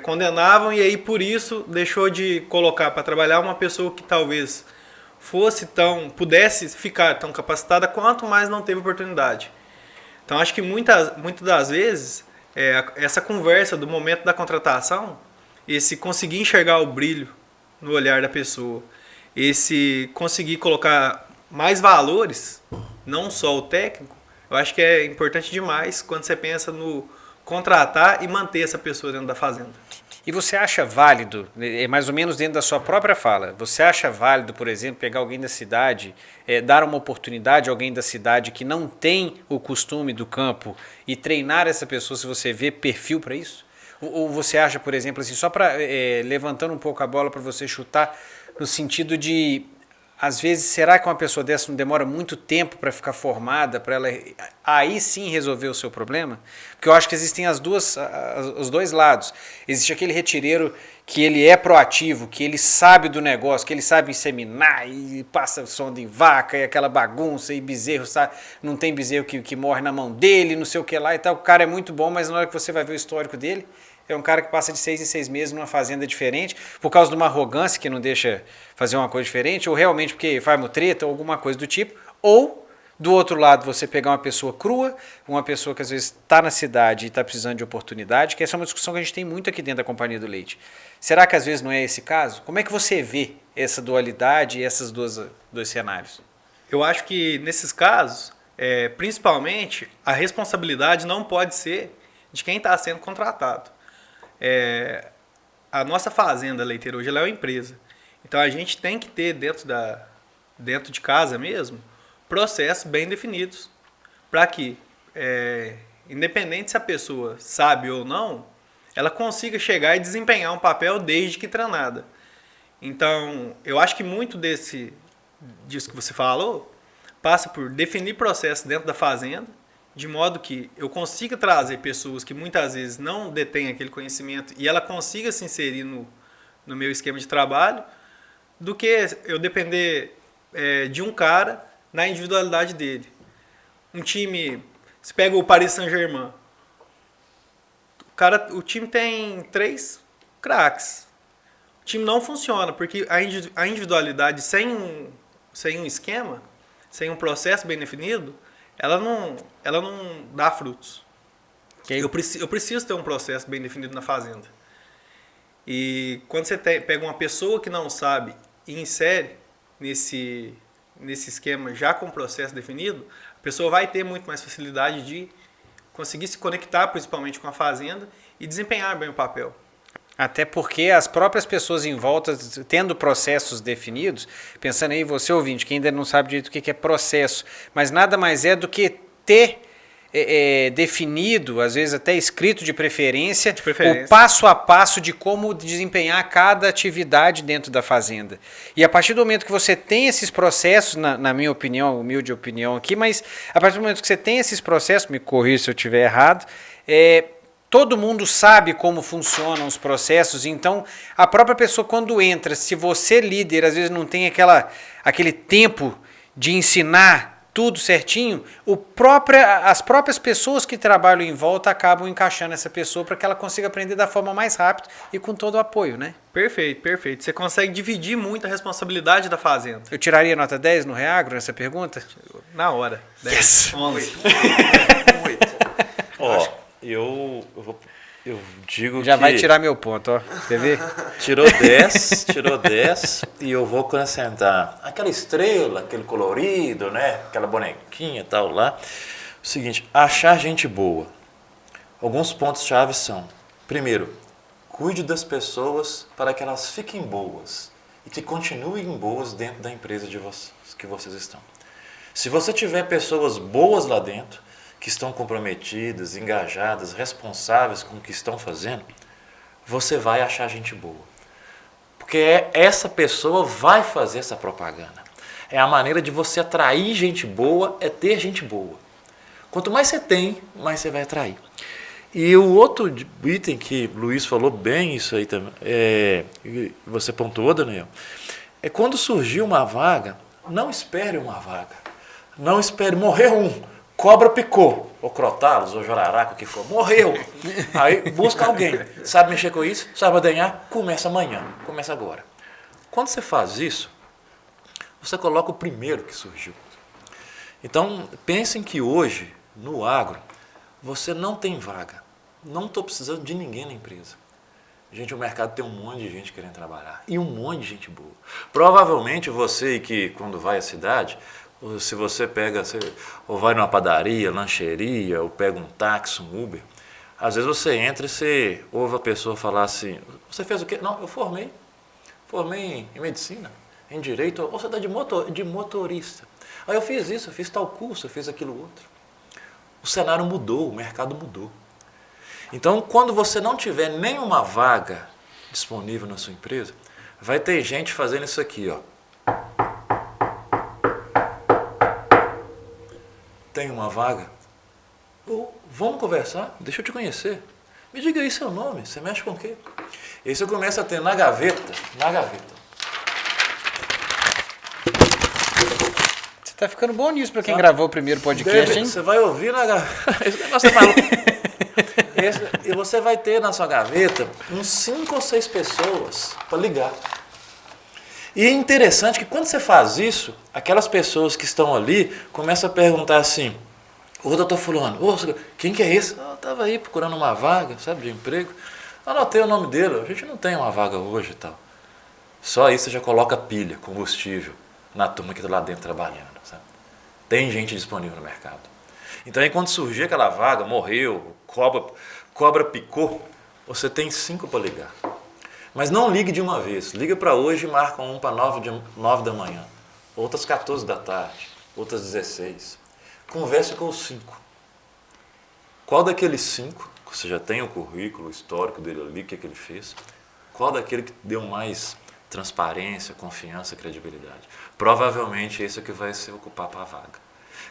condenavam e aí por isso deixou de colocar para trabalhar uma pessoa que talvez pudesse ficar tão capacitada quanto, mas não teve oportunidade. Então acho que muitas das vezes essa conversa do momento da contratação, esse conseguir enxergar o brilho no olhar da pessoa, esse conseguir colocar mais valores, não só o técnico, eu acho que é importante demais quando você pensa no contratar e manter essa pessoa dentro da fazenda. E você acha válido, mais ou menos dentro da sua própria fala, você acha válido, por exemplo, pegar alguém da cidade, dar uma oportunidade a alguém da cidade que não tem o costume do campo e treinar essa pessoa se você vê perfil para isso? Ou você acha, por exemplo, assim, só para levantando um pouco a bola para você chutar, no sentido de às vezes, será que uma pessoa dessa não demora muito tempo para ficar formada, para ela aí sim resolver o seu problema? Porque eu acho que existem os dois lados. Existe aquele retireiro que ele é proativo, que ele sabe do negócio, que ele sabe inseminar e passa sonda em vaca e aquela bagunça e bezerro, sabe? Não tem bezerro que morre na mão dele, não sei o que lá e tal. O cara é muito bom, mas na hora que você vai ver o histórico dele, é um cara que passa de 6 em 6 meses numa fazenda diferente, por causa de uma arrogância que não deixa fazer uma coisa diferente, ou realmente porque faz mutreta ou alguma coisa do tipo, ou do outro lado você pegar uma pessoa crua, uma pessoa que às vezes está na cidade e está precisando de oportunidade, que essa é uma discussão que a gente tem muito aqui dentro da Companhia do Leite. Será que às vezes não é esse caso? Como é que você vê essa dualidade e esses dois cenários? Eu acho que nesses casos, principalmente, a responsabilidade não pode ser de quem está sendo contratado. A nossa fazenda leiteira hoje ela é uma empresa. Então a gente tem que ter dentro de casa mesmo processos bem definidos para que, independente se a pessoa sabe ou não, ela consiga chegar e desempenhar um papel desde que treinada. Então eu acho que muito disso que você falou passa por definir processos dentro da fazenda, de modo que eu consiga trazer pessoas que muitas vezes não detêm aquele conhecimento e ela consiga se inserir no meu esquema de trabalho, do que eu depender de um cara na individualidade dele. Um time, você pega o Paris Saint-Germain, o time tem 3 craques. O time não funciona, porque a individualidade sem um esquema, sem um processo bem definido, ela não dá frutos. Eu preciso ter um processo bem definido na fazenda. E quando você pega uma pessoa que não sabe e insere nesse esquema já com o processo definido, a pessoa vai ter muito mais facilidade de conseguir se conectar principalmente com a fazenda e desempenhar bem o papel. Até porque as próprias pessoas em volta, tendo processos definidos, pensando aí, você ouvinte, que ainda não sabe direito o que é processo, mas nada mais é do que ter definido, às vezes até escrito de preferência, o passo a passo de como desempenhar cada atividade dentro da fazenda. E a partir do momento que você tem esses processos, na minha opinião, humilde opinião aqui, mas a partir do momento que você tem esses processos, me corrija se eu estiver errado, todo mundo sabe como funcionam os processos, então a própria pessoa quando entra, se você líder às vezes não tem aquele tempo de ensinar tudo certinho, as próprias pessoas que trabalham em volta acabam encaixando essa pessoa para que ela consiga aprender da forma mais rápida e com todo o apoio, né? Perfeito, perfeito. Você consegue dividir muito a responsabilidade da fazenda. Eu tiraria nota 10 no Reagro nessa pergunta? Na hora. 10, yes! 11. 8. Eu digo já que... vai tirar meu ponto, ó. Quer ver? Tirou 10 e eu vou acrescentar aquela estrela, aquele colorido, né? Aquela bonequinha e tal lá. O seguinte, achar gente boa. Alguns pontos-chave são, primeiro, cuide das pessoas para que elas fiquem boas e que continuem boas dentro da empresa que vocês estão. Se você tiver pessoas boas lá dentro, que estão comprometidas, engajadas, responsáveis com o que estão fazendo, você vai achar gente boa. Porque essa pessoa vai fazer essa propaganda. É a maneira de você atrair gente boa, é ter gente boa. Quanto mais você tem, mais você vai atrair. E o outro item que o Luiz falou bem, isso aí também, você pontuou, Daniel, é quando surgir uma vaga, não espere uma vaga. Não espere morrer cobra picou, ou crotalos, ou joraraca, o que for, morreu. Aí busca alguém, sabe mexer com isso, sabe ordenhar, começa amanhã, começa agora. Quando você faz isso, você coloca o primeiro que surgiu. Então, pensem que hoje, no agro, você não tem vaga. Não estou precisando de ninguém na empresa. Gente, o mercado tem um monte de gente querendo trabalhar, e um monte de gente boa. Provavelmente você que quando vai à cidade, se você ou vai numa padaria, lancheria, ou pega um táxi, um Uber, às vezes você entra e você ouve a pessoa falar assim, você fez o quê? Não, eu formei em medicina, em direito, ou você está de motorista. Aí eu fiz isso, eu fiz tal curso, eu fiz aquilo outro. O cenário mudou, o mercado mudou. Então, quando você não tiver nenhuma vaga disponível na sua empresa, vai ter gente fazendo isso aqui, ó. tem uma vaga? Vamos conversar? Deixa eu te conhecer. Me diga aí seu nome, você mexe com o quê? E aí você começa a ter na gaveta. Você tá ficando bom nisso pra quem gravou o primeiro podcast, hein? Você vai ouvir na gaveta. Esse negócio é maluco. E você vai ter na sua gaveta uns 5 ou 6 pessoas para ligar. E é interessante que quando você faz isso, aquelas pessoas que estão ali começam a perguntar assim: ô doutor fulano, quem que é esse? Eu estava aí procurando uma vaga, sabe, de emprego. Anotei o nome dele, a gente não tem uma vaga hoje e tal. Só aí você já coloca pilha, combustível na turma que está lá dentro trabalhando, sabe? Tem gente disponível no mercado. Então aí quando surgir aquela vaga, morreu, cobra picou, você tem 5 para ligar. Mas não ligue de uma vez, liga para hoje e marca um para 9 da manhã, outras 14 da tarde, outras 16. Converse com os 5. Qual daqueles 5, você já tem o currículo, o histórico dele ali, o que ele fez, qual daquele que deu mais transparência, confiança, credibilidade? Provavelmente esse é o que vai se ocupar para a vaga.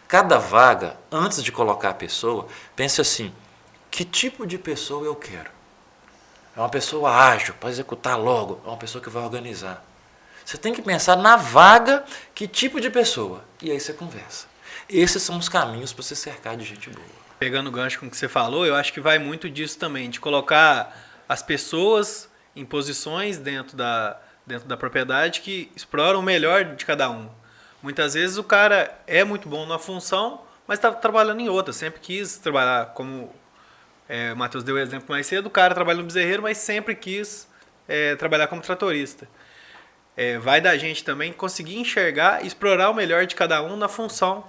Cada vaga, antes de colocar a pessoa, pense assim: que tipo de pessoa eu quero? É uma pessoa ágil, para executar logo, é uma pessoa que vai organizar. Você tem que pensar na vaga, que tipo de pessoa, e aí você conversa. Esses são os caminhos para se cercar de gente boa. Pegando o gancho com o que você falou, eu acho que vai muito disso também, de colocar as pessoas em posições dentro da propriedade que exploram o melhor de cada um. Muitas vezes o cara é muito bom numa função, mas está trabalhando em outra. Sempre quis trabalhar, como o Matheus deu o exemplo mais cedo, o cara trabalha no bezerreiro, mas sempre quis trabalhar como tratorista. Vai da gente também conseguir enxergar e explorar o melhor de cada um na função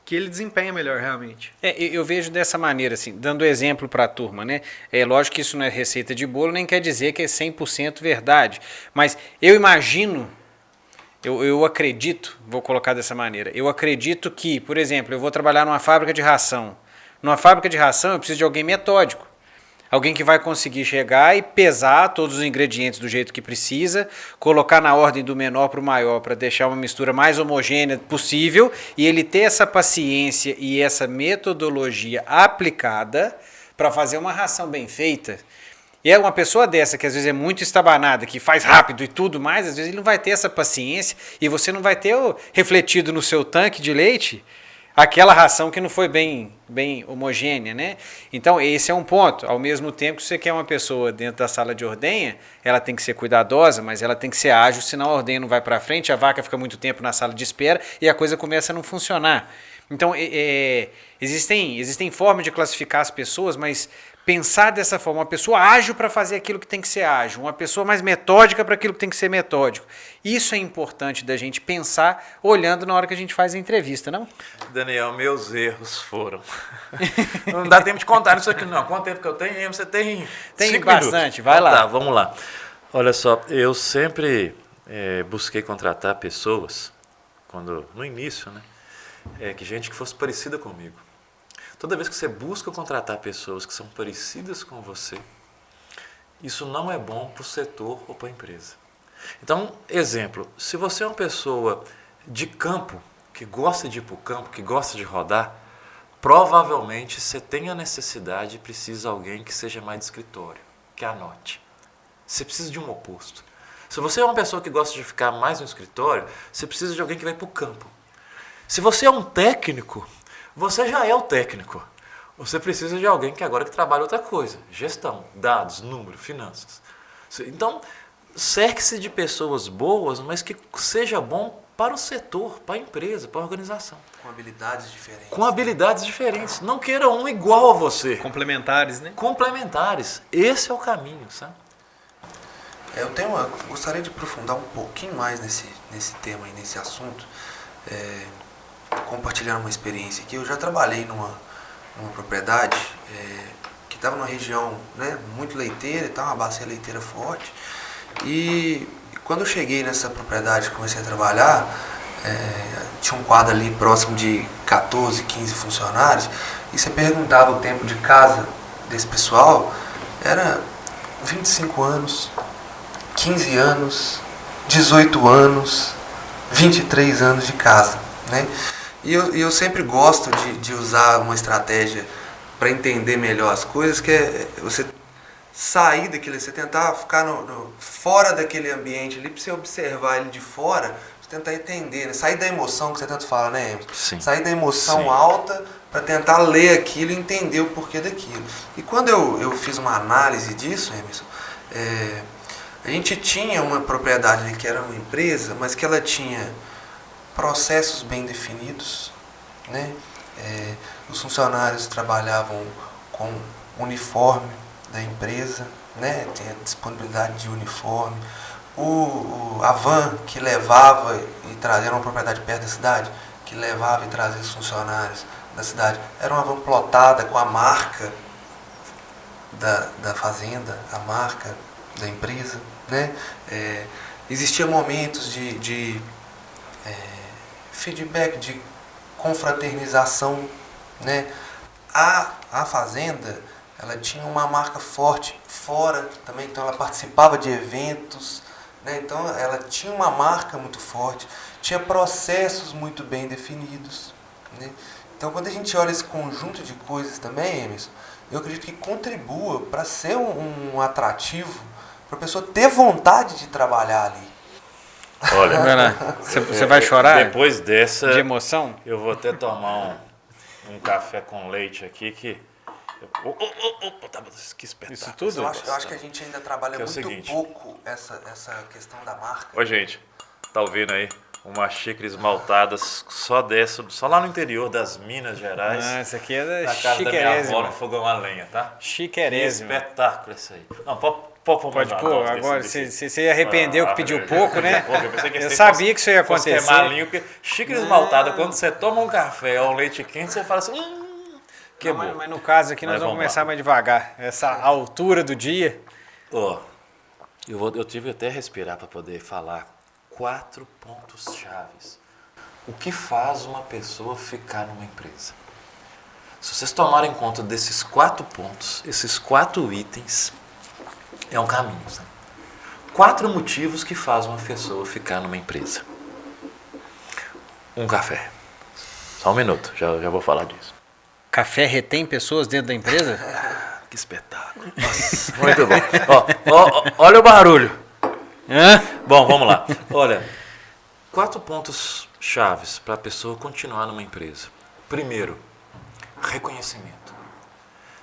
que ele desempenha melhor realmente. Eu vejo dessa maneira, assim, dando exemplo para a turma, né? É lógico que isso não é receita de bolo, nem quer dizer que é 100% verdade, mas eu imagino, eu acredito, vou colocar dessa maneira, eu acredito que, por exemplo, eu vou trabalhar numa fábrica de ração. Numa fábrica de ração eu preciso de alguém metódico. Alguém que vai conseguir chegar e pesar todos os ingredientes do jeito que precisa, colocar na ordem do menor para o maior para deixar uma mistura mais homogênea possível e ele ter essa paciência e essa metodologia aplicada para fazer uma ração bem feita. E é uma pessoa dessa que às vezes é muito estabanada, que faz rápido e tudo mais, às vezes ele não vai ter essa paciência e você não vai ter refletido no seu tanque de leite aquela ração que não foi bem homogênea, né? Então, esse é um ponto. Ao mesmo tempo que você quer uma pessoa dentro da sala de ordenha, ela tem que ser cuidadosa, mas ela tem que ser ágil, senão a ordenha não vai para frente, a vaca fica muito tempo na sala de espera e a coisa começa a não funcionar. Então, existem formas de classificar as pessoas, mas pensar dessa forma, uma pessoa ágil para fazer aquilo que tem que ser ágil, uma pessoa mais metódica para aquilo que tem que ser metódico. Isso é importante da gente pensar olhando na hora que a gente faz a entrevista, não? Daniel, meus erros foram. Não dá tempo de contar isso aqui, não. Quanto tempo que eu tenho? Você tem 5 bastante, minutos. vai lá. Tá, vamos lá. Olha só, eu sempre busquei contratar pessoas, no início, né? Que gente que fosse parecida comigo. Toda vez que você busca contratar pessoas que são parecidas com você, isso não é bom para o setor ou para a empresa. Então, exemplo, se você é uma pessoa de campo, que gosta de ir para o campo, que gosta de rodar, provavelmente você tem a necessidade e precisa de alguém que seja mais de escritório, que anote. Você precisa de um oposto. Se você é uma pessoa que gosta de ficar mais no escritório, você precisa de alguém que vai para o campo. Se você é um técnico, você já é o técnico. Você precisa de alguém que agora trabalha outra coisa. Gestão, dados, número, finanças. Então, cerque-se de pessoas boas, mas que seja bom para o setor, para a empresa, para a organização. Com habilidades diferentes. Com habilidades diferentes. Não queira um igual a você. Complementares, né? Complementares. Esse é o caminho, sabe? Gostaria de aprofundar um pouquinho mais nesse tema e nesse assunto. Compartilhando uma experiência aqui. Eu já trabalhei numa propriedade que estava numa região, né, muito leiteira e tal, uma bacia leiteira forte. E quando eu cheguei nessa propriedade e comecei a trabalhar, tinha um quadro ali próximo de 14, 15 funcionários, e você perguntava o tempo de casa desse pessoal, era 25 anos, 15 anos, 18 anos, 23 anos de casa, né? E eu sempre gosto de usar uma estratégia para entender melhor as coisas, que é você sair daquilo, você tentar ficar fora daquele ambiente ali, para você observar ele de fora, você tentar entender, né? Sair da emoção que você tanto fala, né, Emerson? Sim. Sair da emoção Sim. alta para tentar ler aquilo e entender o porquê daquilo. E quando eu fiz uma análise disso, Emerson, a gente tinha uma propriedade ali que era uma empresa, mas que ela tinha processos bem definidos, né? Os funcionários trabalhavam com uniforme da empresa, né? Tinha disponibilidade de uniforme. A van que levava e trazia, era uma propriedade perto da cidade, que levava e trazia os funcionários da cidade, era uma van plotada com a marca da fazenda, a marca da empresa, né? Existiam momentos de feedback, de confraternização, né? A fazenda, ela tinha uma marca forte fora também, então ela participava de eventos, né? Então ela tinha uma marca muito forte, tinha processos muito bem definidos, né? Então quando a gente olha esse conjunto de coisas também, Emerson, eu acredito que contribua para ser um atrativo, para a pessoa ter vontade de trabalhar ali. Olha, Você vai chorar depois dessa, de emoção? eu vou até tomar um café com leite aqui que... que espetáculo. Isso tudo? Eu acho que a gente ainda trabalha Que é o muito seguinte. pouco essa questão da marca. Ô, gente, tá ouvindo aí? Uma xícara esmaltada só lá no interior das Minas Gerais. Isso aqui é da na casa da minha avó, no chiquerésima. fogão a lenha, tá? Que Chiquerésima. espetáculo isso aí. Não, pode Pode pôr, agora você arrependeu que pediu pouco, né? Eu Eu sabia que isso ia acontecer. Malinho, porque xícara esmaltada, quando você toma um café ou um leite quente, você fala assim, que bom. Mas no caso aqui nós Mas vamos vamos começar lá. mais devagar. Essa altura do dia. Ó, eu tive até respirar para poder falar 4 pontos chaves. O que faz uma pessoa ficar numa empresa? Se vocês tomarem conta desses 4 pontos, esses 4 itens, é um caminho, sabe? 4 motivos que fazem uma pessoa ficar numa empresa. Um café. Só um minuto, já vou falar disso. Café retém pessoas dentro da empresa? Que espetáculo. Nossa, muito bom. Olha o barulho. Hã? Bom, vamos lá. Olha, 4 pontos chaves para a pessoa continuar numa empresa. Primeiro, reconhecimento.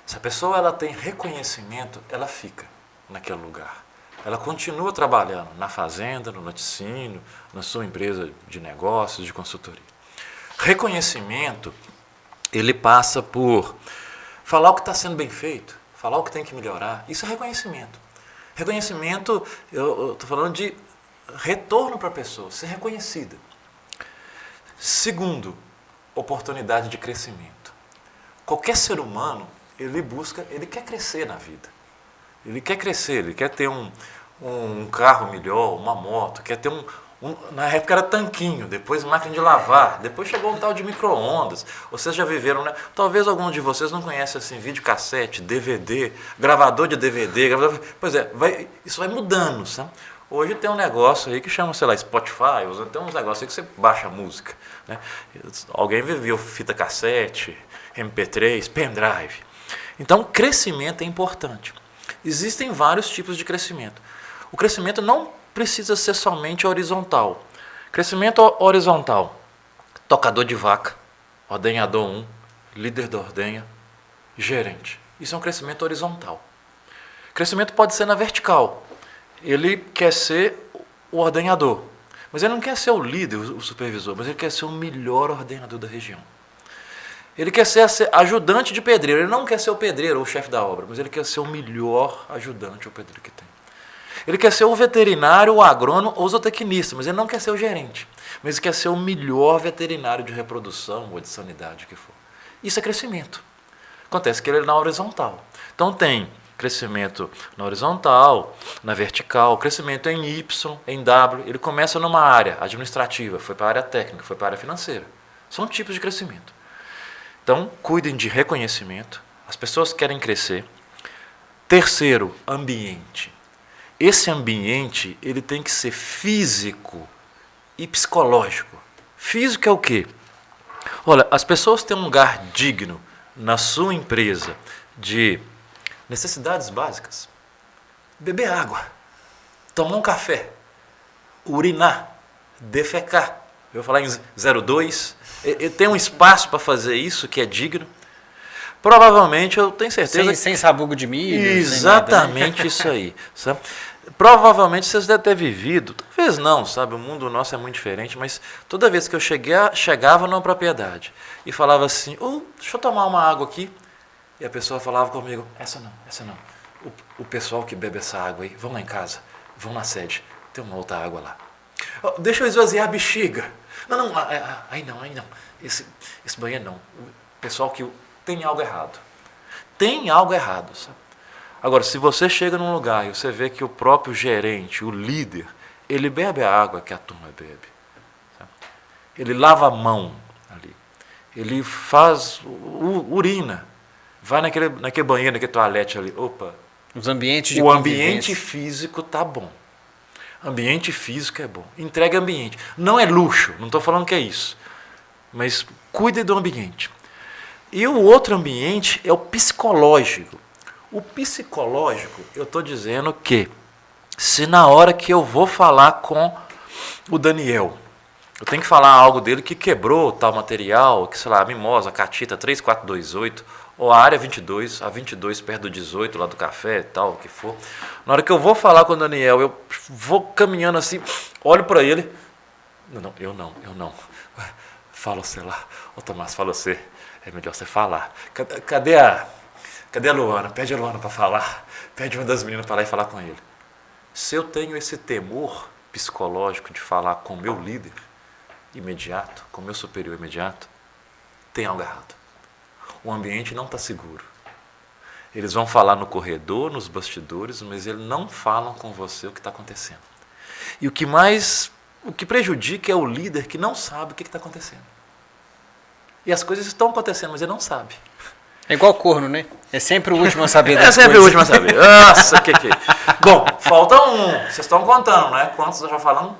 Se a pessoa ela tem reconhecimento, ela fica naquele lugar. Ela continua trabalhando na fazenda, no laticínio, na sua empresa de negócios, de consultoria. Reconhecimento, ele passa por falar o que está sendo bem feito, falar o que tem que melhorar. Isso é reconhecimento. Reconhecimento, eu estou falando de retorno para a pessoa, ser reconhecida. Segundo, oportunidade de crescimento. Qualquer ser humano, ele quer crescer na vida. Ele quer crescer, ele quer ter um carro melhor, uma moto, quer ter na época era tanquinho, depois máquina de lavar, depois chegou um tal de micro-ondas. Vocês já viveram, né? Talvez algum de vocês não conhece assim, videocassete, DVD, gravador de DVD. Pois é, isso vai mudando, sabe? Hoje tem um negócio aí que chama, sei lá, Spotify, tem uns negócios aí que você baixa a música, né? Alguém viveu fita cassete, MP3, pendrive. Então, crescimento é importante. Existem vários tipos de crescimento. O crescimento não precisa ser somente horizontal. Crescimento horizontal, tocador de vaca, ordenhador 1, líder da ordenha, gerente. Isso é um crescimento horizontal. Crescimento pode ser na vertical. Ele quer ser o ordenhador, mas ele não quer ser o líder, o supervisor, mas ele quer ser o melhor ordenador da região. Ele quer ser ajudante de pedreiro, ele não quer ser o pedreiro ou o chefe da obra, mas ele quer ser o melhor ajudante ou pedreiro que tem. Ele quer ser o veterinário, o agrônomo ou o zootecnista, mas ele não quer ser o gerente, mas ele quer ser o melhor veterinário de reprodução ou de sanidade, o que for. Isso é crescimento. Acontece que ele é na horizontal. Então tem crescimento na horizontal, na vertical, crescimento em Y, em W. Ele começa numa área administrativa, foi para a área técnica, foi para a área financeira. São tipos de crescimento. Então, cuidem de reconhecimento. As pessoas querem crescer. Terceiro, ambiente. Esse ambiente ele tem que ser físico e psicológico. Físico é o quê? Olha, as pessoas têm um lugar digno na sua empresa de necessidades básicas. Beber água, tomar um café, urinar, defecar. Eu vou falar em 02. Tem um espaço para fazer isso que é digno. Provavelmente, eu tenho certeza... Sem sabugo de milho. Exatamente nada, né? Isso aí. Sabe? Provavelmente vocês devem ter vivido, talvez não, sabe? O mundo nosso é muito diferente, mas toda vez que eu chegava numa propriedade e falava assim, deixa eu tomar uma água aqui, e a pessoa falava comigo, essa não. O pessoal que bebe essa água aí, vão lá em casa, vão na sede, tem uma outra água lá. Deixa eu esvaziar a bexiga. Não, aí não. Esse banheiro não. O pessoal que tem algo errado. Tem algo errado, sabe? Agora, se você chega num lugar e você vê que o próprio gerente, o líder, ele bebe a água que a turma bebe. Sabe? Ele lava a mão ali. Ele faz urina. Vai naquele banheiro, naquele toalete ali. Opa. Os ambientes de O ambiente físico tá bom. Ambiente físico é bom. Entrega ambiente. Não é luxo, não estou falando que é isso. Mas cuide do ambiente. E o outro ambiente é o psicológico. O psicológico, eu estou dizendo que se na hora que eu vou falar com o Daniel, eu tenho que falar algo dele que quebrou tal material, que sei lá, a mimosa, a catita 3428, ou a área 22, a 22 perto do 18 lá do café e tal, o que for. Na hora que eu vou falar com o Daniel, eu vou caminhando assim, olho para ele, eu não. Fala você lá. Ô Tomás, fala você. É melhor você falar. Cadê a Luana? Pede a Luana para falar. Pede uma das meninas para lá e falar com ele. Se eu tenho esse temor psicológico de falar com o meu líder imediato, com o meu superior imediato, tem algo errado. O ambiente não está seguro. Eles vão falar no corredor, nos bastidores, mas eles não falam com você o que está acontecendo. E o que prejudica é o líder que não sabe o que está acontecendo. E as coisas estão acontecendo, mas ele não sabe. É igual corno, né? É sempre o último a saber das coisas. É sempre coisas. o último a saber. Nossa, que... Bom, falta um. Vocês estão contando, né? Quantos nós já falamos?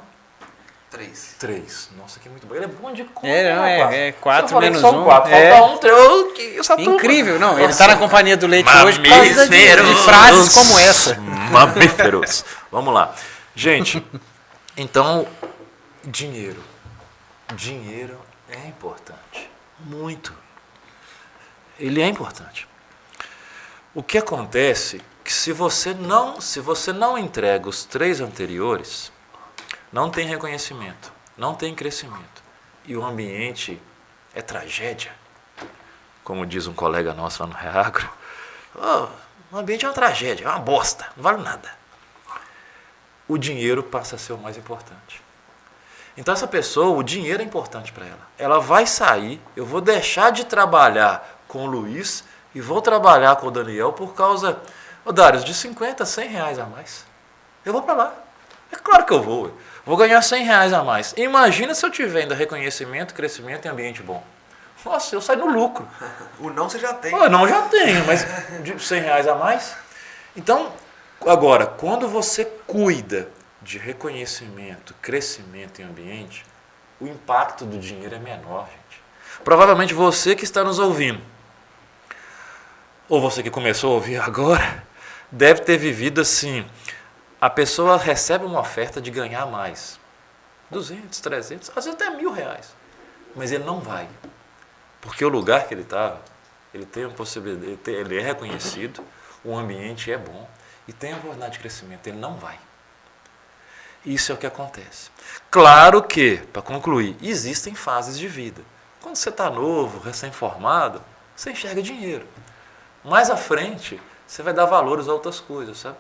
3. Nossa, que muito bom. Ele é bom de conta. É 4 menos 1. 4. Falta um, 3. Incrível, não. Ele está na companhia do leite hoje por causa de frases como essa. Mamíferos. Vamos lá. Gente, então, dinheiro. Dinheiro é importante. Muito. Ele é importante. O que acontece é que se você não entrega os 3 anteriores, não tem reconhecimento, não tem crescimento. E o ambiente é tragédia. Como diz um colega nosso lá no Reagro, o ambiente é uma tragédia, é uma bosta, não vale nada. O dinheiro passa a ser o mais importante. Então essa pessoa, o dinheiro é importante para ela. Ela vai sair, eu vou deixar de trabalhar com o Luiz e vou trabalhar com o Daniel por causa, Dário, de 50 a 100 reais a mais. Eu vou para lá. É claro que eu vou. Vou ganhar 100 reais a mais. Imagina se eu tiver ainda reconhecimento, crescimento e ambiente bom. Nossa, eu saio no lucro. O não você já tem. O não já tenho, mas de 100 reais a mais. Então, agora, quando você cuida de reconhecimento, crescimento e ambiente, o impacto do dinheiro é menor, gente. Provavelmente você que está nos ouvindo, ou você que começou a ouvir agora, deve ter vivido assim. A pessoa recebe uma oferta de ganhar mais. 200, 300, às vezes até R$1.000. Mas ele não vai. Porque o lugar que ele estava, ele tem a possibilidade, ele é reconhecido, o ambiente é bom e tem a oportunidade de crescimento. Ele não vai. Isso é o que acontece. Claro que, para concluir, existem fases de vida. Quando você está novo, recém-formado, você enxerga dinheiro. Mais à frente, você vai dar valores a outras coisas, sabe?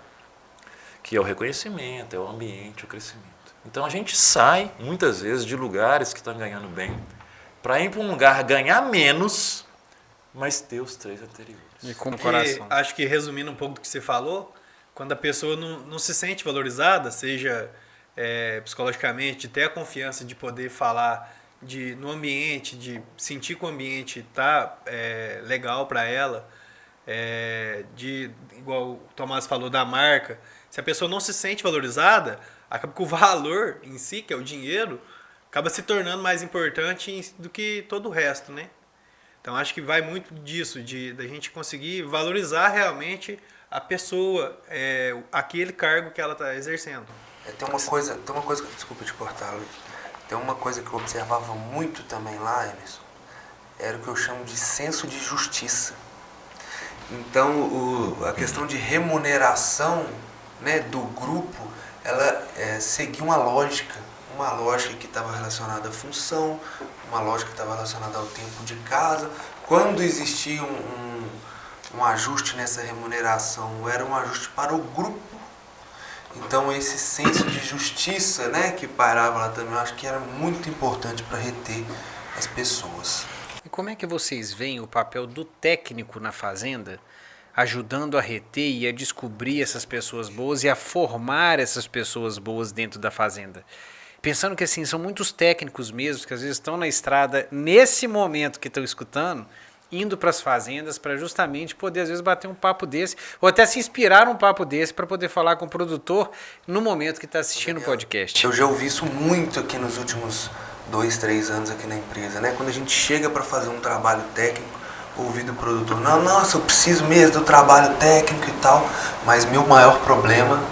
Que é o reconhecimento, é o ambiente, o crescimento. Então a gente sai, muitas vezes, de lugares que estão ganhando bem, para ir para um lugar ganhar menos, mas ter os 3 anteriores. E com o coração. Acho que resumindo um pouco do que você falou, quando a pessoa não se sente valorizada, seja psicologicamente, de ter a confiança de poder falar no ambiente, de sentir que o ambiente está legal para ela, igual o Tomás falou da marca, se a pessoa não se sente valorizada, acaba que o valor em si, que é o dinheiro, acaba se tornando mais importante do que todo o resto, né? Então acho que vai muito disso, da gente conseguir valorizar realmente a pessoa, aquele cargo que ela está exercendo. Tem uma coisa, desculpa te cortar, Luiz. Tem uma coisa que eu observava muito também lá, Emerson, era o que eu chamo de senso de justiça. Então, a questão de remuneração, né, do grupo, ela seguia uma lógica que estava relacionada à função, uma lógica que estava relacionada ao tempo de casa. Quando existia um ajuste nessa remuneração, era um ajuste para o grupo. Então esse senso de justiça, né, que pairava lá também, eu acho que era muito importante para reter as pessoas. E como é que vocês veem o papel do técnico na fazenda, ajudando a reter e a descobrir essas pessoas boas e a formar essas pessoas boas dentro da fazenda? Pensando que assim, são muitos técnicos mesmo, que às vezes estão na estrada, nesse momento que estão escutando, indo para as fazendas para justamente poder, às vezes, bater um papo desse, ou até se inspirar num papo desse para poder falar com o produtor no momento que está assistindo o podcast. Eu já ouvi isso muito aqui nos últimos 2, 3 anos aqui na empresa, né? Quando a gente chega para fazer um trabalho técnico, ouvir do produtor, não, nossa, eu preciso mesmo do trabalho técnico e tal, mas meu maior problema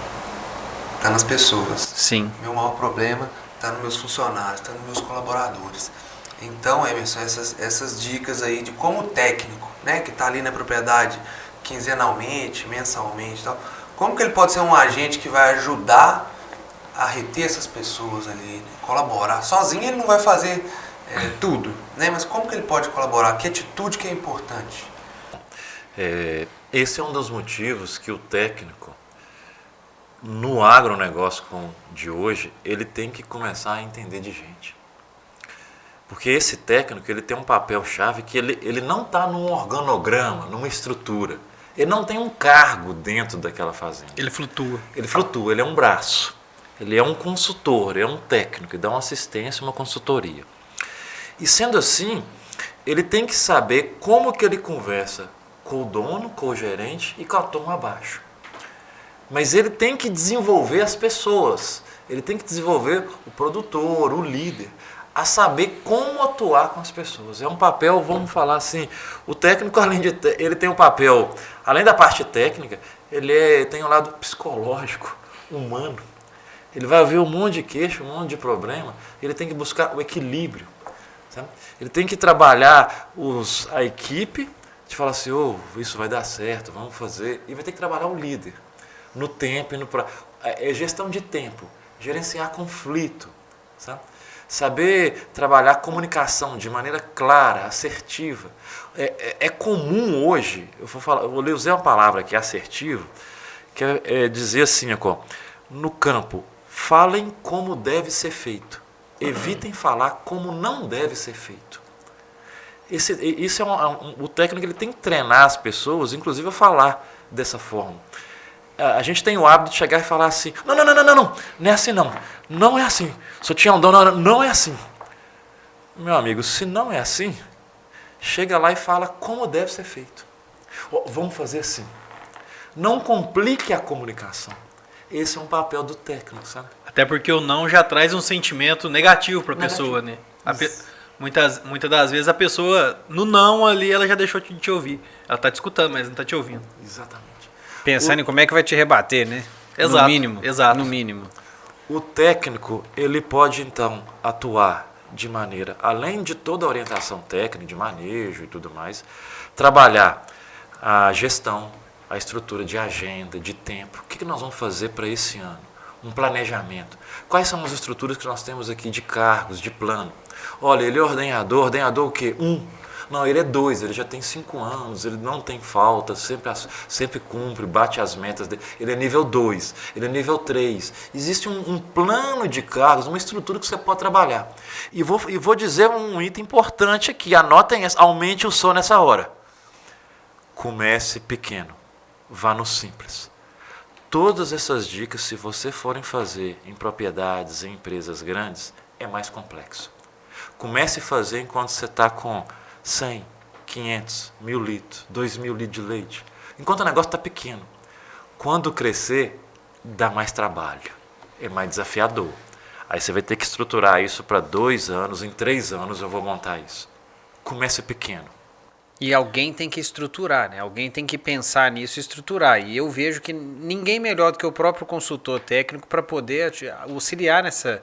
está nas pessoas. Sim. Meu maior problema está nos meus funcionários, está nos meus colaboradores. Então, Emerson, essas dicas aí de como o técnico, né, que está ali na propriedade quinzenalmente, mensalmente e tal, como que ele pode ser um agente que vai ajudar a reter essas pessoas ali, né, colaborar. Sozinho ele não vai fazer tudo, né, mas como que ele pode colaborar? Que atitude que é importante? Esse é um dos motivos que o técnico, no agronegócio de hoje, ele tem que começar a entender de gente. Porque esse técnico, ele tem um papel-chave que ele não está num organograma, numa estrutura. Ele não tem um cargo dentro daquela fazenda. Ele flutua. Ele flutua, ele é um braço. Ele é um consultor, ele é um técnico, ele dá uma assistência, uma consultoria. E sendo assim, ele tem que saber como que ele conversa com o dono, com o gerente e com a turma abaixo. Mas ele tem que desenvolver as pessoas, ele tem que desenvolver o produtor, o líder, a saber como atuar com as pessoas. É um papel, vamos falar assim, o técnico, ele tem um papel, além da parte técnica, ele tem um lado psicológico, humano. Ele vai ouvir um monte de queixa, um monte de problema, ele tem que buscar o equilíbrio. Sabe? Ele tem que trabalhar a equipe, de falar assim, isso vai dar certo, vamos fazer, e vai ter que trabalhar o líder. No tempo e no prazo. É gestão de tempo, gerenciar conflito, sabe? Saber trabalhar comunicação de maneira clara, assertiva. É comum hoje, eu vou usar uma palavra aqui, assertivo, que é dizer assim, no campo, falem como deve ser feito, evitem falar como não deve ser feito. Isso o técnico ele tem que treinar as pessoas, inclusive a falar dessa forma. A gente tem o hábito de chegar e falar assim, não é assim não é assim, só tinha um dono, não é assim. Meu amigo, se não é assim, chega lá e fala como deve ser feito. Vamos fazer assim. Não complique a comunicação. Esse é um papel do técnico, sabe? Até porque o não já traz um sentimento negativo para a pessoa, né? Muitas das vezes a pessoa, no não ali, ela já deixou de te ouvir. Ela está te escutando, mas não está te ouvindo. Exatamente. Pensando em como é que vai te rebater, né? Exato, no mínimo. exato. No mínimo. O técnico, ele pode, então, atuar de maneira, além de toda a orientação técnica, de manejo e tudo mais, trabalhar a gestão, a estrutura de agenda, de tempo. O que nós vamos fazer para esse ano? Um planejamento. Quais são as estruturas que nós temos aqui de cargos, de plano? Olha, ele é ordenador o quê? 1. Não, ele é 2, ele já tem 5 anos, ele não tem falta, sempre cumpre, bate as metas dele. Ele é nível 2, ele é nível 3. Existe um plano de cargos, uma estrutura que você pode trabalhar. E vou dizer um item importante aqui, anotem essa, aumente o som nessa hora. Comece pequeno, vá no simples. Todas essas dicas, se você forem fazer em propriedades, em empresas grandes, é mais complexo. Comece a fazer enquanto você está com 100, 500, 1.000 litros, 2.000 litros de leite. Enquanto o negócio está pequeno. Quando crescer, dá mais trabalho. É mais desafiador. Aí você vai ter que estruturar isso para 2 anos, em 3 anos eu vou montar isso. Comece pequeno. E alguém tem que estruturar, né? Alguém tem que pensar nisso e estruturar. E eu vejo que ninguém melhor do que o próprio consultor técnico para poder auxiliar nessa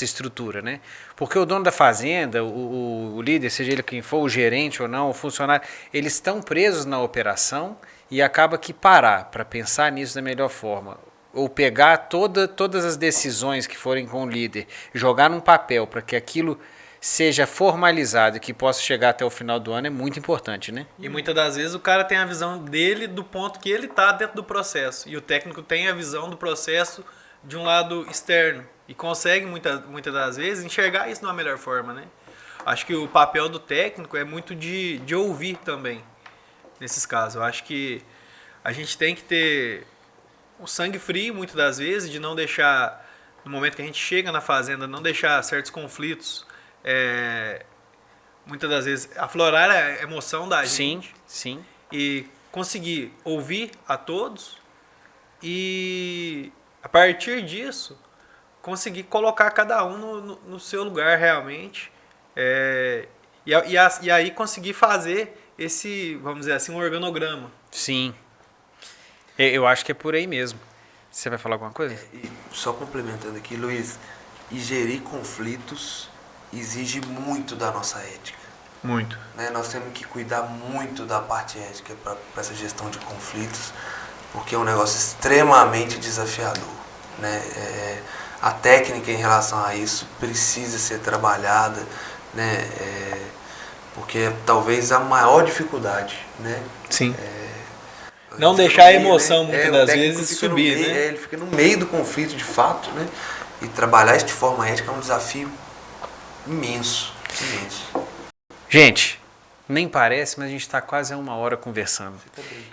estrutura, né? Porque o dono da fazenda, o líder, seja ele quem for, o gerente ou não, o funcionário, eles estão presos na operação e acaba que parar para pensar nisso da melhor forma. Ou pegar todas as decisões que forem com o líder, jogar num papel para que aquilo seja formalizado e que possa chegar até o final do ano é muito importante, né? E muitas das vezes o cara tem a visão dele do ponto que ele está dentro do processo. E o técnico tem a visão do processo de um lado externo. E consegue, muitas das vezes, enxergar isso de uma melhor forma, né? Acho que o papel do técnico é muito de ouvir também, nesses casos. Eu acho que a gente tem que ter o sangue frio, muitas das vezes, de não deixar, no momento que a gente chega na fazenda, não deixar certos conflitos muitas das vezes aflorar a emoção da gente. Sim. E conseguir ouvir a todos e a partir disso conseguir colocar cada um no seu lugar realmente e aí conseguir fazer esse, vamos dizer assim, um organograma. Sim. Eu acho que é por aí mesmo. Você vai falar alguma coisa? E só complementando aqui, Luiz, e gerir conflitos exige muito da nossa ética. Muito. Né? Nós temos que cuidar muito da parte ética para essa gestão de conflitos, porque é um negócio extremamente desafiador. Né? A técnica em relação a isso precisa ser trabalhada, né? Porque é talvez a maior dificuldade. Né? Sim. Não deixar a emoção, né? muitas das vezes, subir. Meio, né? Ele fica no meio do conflito de fato, né? E trabalhar isso de forma ética é um desafio imenso. Gente, nem parece, mas a gente está quase a 1 hora conversando.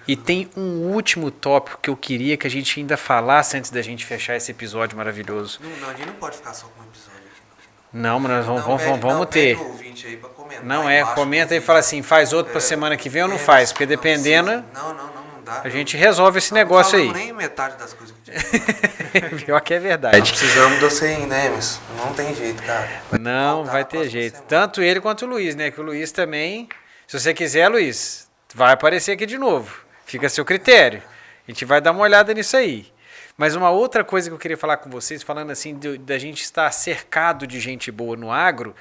E tem um último tópico que eu queria que a gente ainda falasse antes da gente fechar esse episódio maravilhoso. Não, a gente não pode ficar só com um episódio aqui. Não, mas nós vamos pede ter. o ouvinte aí pra comentar Não embaixo comenta do e fala vídeo. assim, faz outro para semana que vem ou não faz, porque dependendo, Não dá. a gente resolve esse negócio aí. Não nem metade das coisas que tinha. Pior que é verdade. Precisamos de você ainda, Emerson. Não tem jeito, cara. Não, Voltar vai na ter próxima jeito. semana. Tanto ele quanto o Luiz, né? Que o Luiz também, se você quiser, Luiz, vai aparecer aqui de novo. Fica a seu critério. A gente vai dar uma olhada nisso aí. Mas uma outra coisa que eu queria falar com vocês, falando assim, da gente estar cercado de gente boa no agro,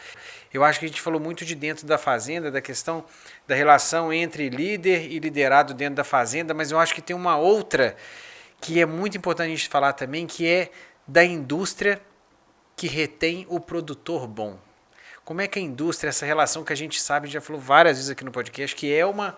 eu acho que a gente falou muito de dentro da fazenda, da questão da relação entre líder e liderado dentro da fazenda, mas eu acho que tem uma outra que é muito importante a gente falar também, que é da indústria que retém o produtor bom. Como é que a indústria, essa relação que a gente sabe, já falou várias vezes aqui no podcast, que é uma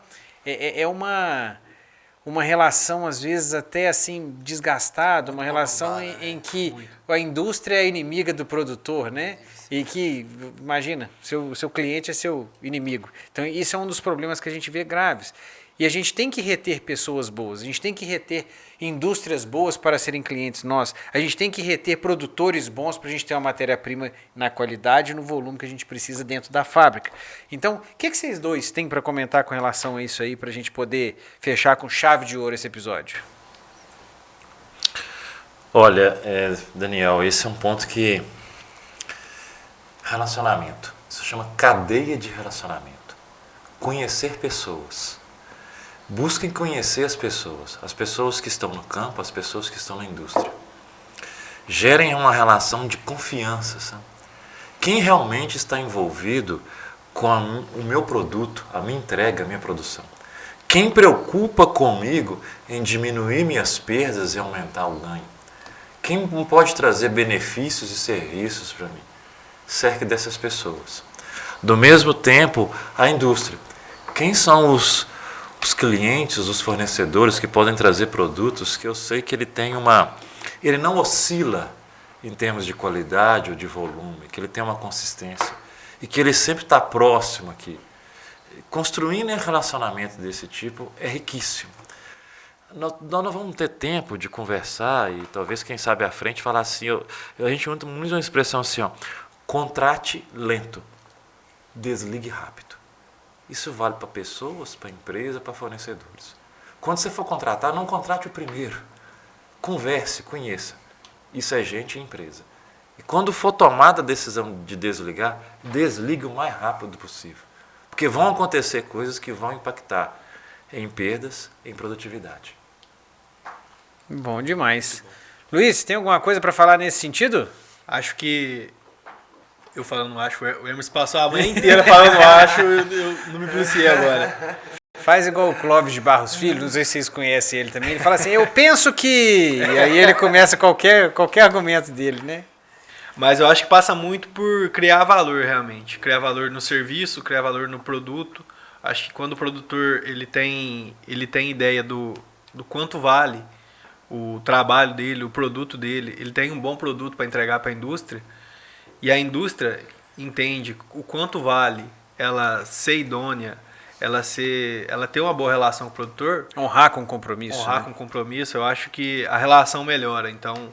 relação, às vezes, até assim, desgastada, uma relação em que a indústria é inimiga do produtor, né? E que, imagina, seu cliente é seu inimigo. Então, isso é um dos problemas que a gente vê graves. E a gente tem que reter pessoas boas, a gente tem que reter indústrias boas para serem clientes nossos, a gente tem que reter produtores bons para a gente ter uma matéria-prima na qualidade e no volume que a gente precisa dentro da fábrica. Então, o que vocês dois têm para comentar com relação a isso aí, para a gente poder fechar com chave de ouro esse episódio? Olha, Daniel, esse é um ponto que... Relacionamento. Isso chama cadeia de relacionamento. Conhecer pessoas. Busquem conhecer as pessoas que estão no campo, as pessoas que estão na indústria. Gerem uma relação de confiança. Sabe? Quem realmente está envolvido com o meu produto, a minha entrega, a minha produção? Quem preocupa comigo em diminuir minhas perdas e aumentar o ganho? Quem pode trazer benefícios e serviços para mim? Cerque dessas pessoas. Do mesmo tempo, a indústria. Quem são os clientes, os fornecedores que podem trazer produtos que eu sei que ele não oscila em termos de qualidade ou de volume, que ele tem uma consistência e que ele sempre está próximo aqui. Construindo um relacionamento desse tipo é riquíssimo. Nós não vamos ter tempo de conversar e talvez, quem sabe à frente, falar assim, a gente usa muito uma expressão assim, contrate lento, desligue rápido. Isso vale para pessoas, para empresa, para fornecedores. Quando você for contratar, não contrate o primeiro. Converse, conheça. Isso é gente e empresa. E quando for tomada a decisão de desligar, desligue o mais rápido possível. Porque vão acontecer coisas que vão impactar em perdas, em produtividade. Bom demais. Luiz, tem alguma coisa para falar nesse sentido? Acho que eu falando acho, o Emerson passou a manhã inteira falando acho, eu não me policiei agora. Faz igual o Clóvis de Barros Filho, não sei se vocês conhecem ele também. Ele fala assim, eu penso que... E aí ele começa qualquer argumento dele, né? Mas eu acho que passa muito por criar valor, realmente. Criar valor no serviço, criar valor no produto. Acho que quando o produtor ele tem ideia do quanto vale o trabalho dele, o produto dele, ele tem um bom produto para entregar para a indústria, e a indústria entende o quanto vale ela ser idônea, ela ter uma boa relação com o produtor. Honrar com compromisso. Honrar, né? Com compromisso, eu acho que a relação melhora. Então,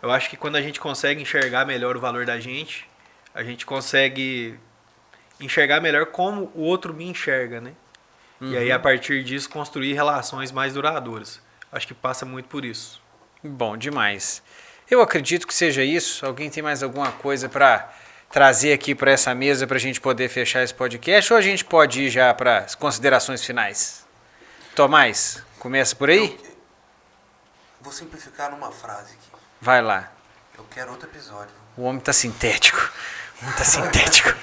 eu acho que quando a gente consegue enxergar melhor o valor da gente, a gente consegue enxergar melhor como o outro me enxerga, né? E aí, a partir disso, construir relações mais duradouras. Acho que passa muito por isso. Bom demais. Eu acredito que seja isso. Alguém tem mais alguma coisa para trazer aqui para essa mesa para a gente poder fechar esse podcast? Ou a gente pode ir já para as considerações finais? Tomás, começa por aí? Vou simplificar numa frase aqui. Vai lá. Eu quero outro episódio. O homem tá sintético. O homem tá sintético.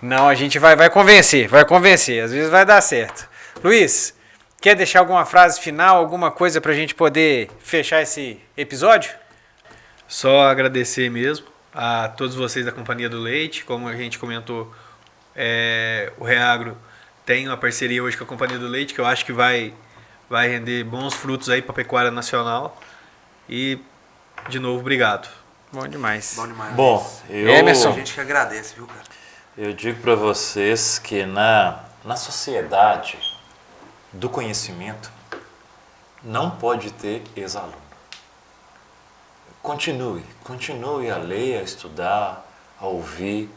Não, a gente vai convencer, Às vezes vai dar certo. Luiz, quer deixar alguma frase final, alguma coisa pra gente poder fechar esse episódio? Só agradecer mesmo a todos vocês da Companhia do Leite. Como a gente comentou, o Reagro tem uma parceria hoje com a Companhia do Leite, que eu acho que vai render bons frutos aí para a pecuária nacional. E, de novo, obrigado. Bom demais. Bom demais. Bom, Emerson. A gente que agradece, viu, cara? Eu digo para vocês que na sociedade do conhecimento não pode ter ex-aluno. Continue a ler, a estudar, a ouvir,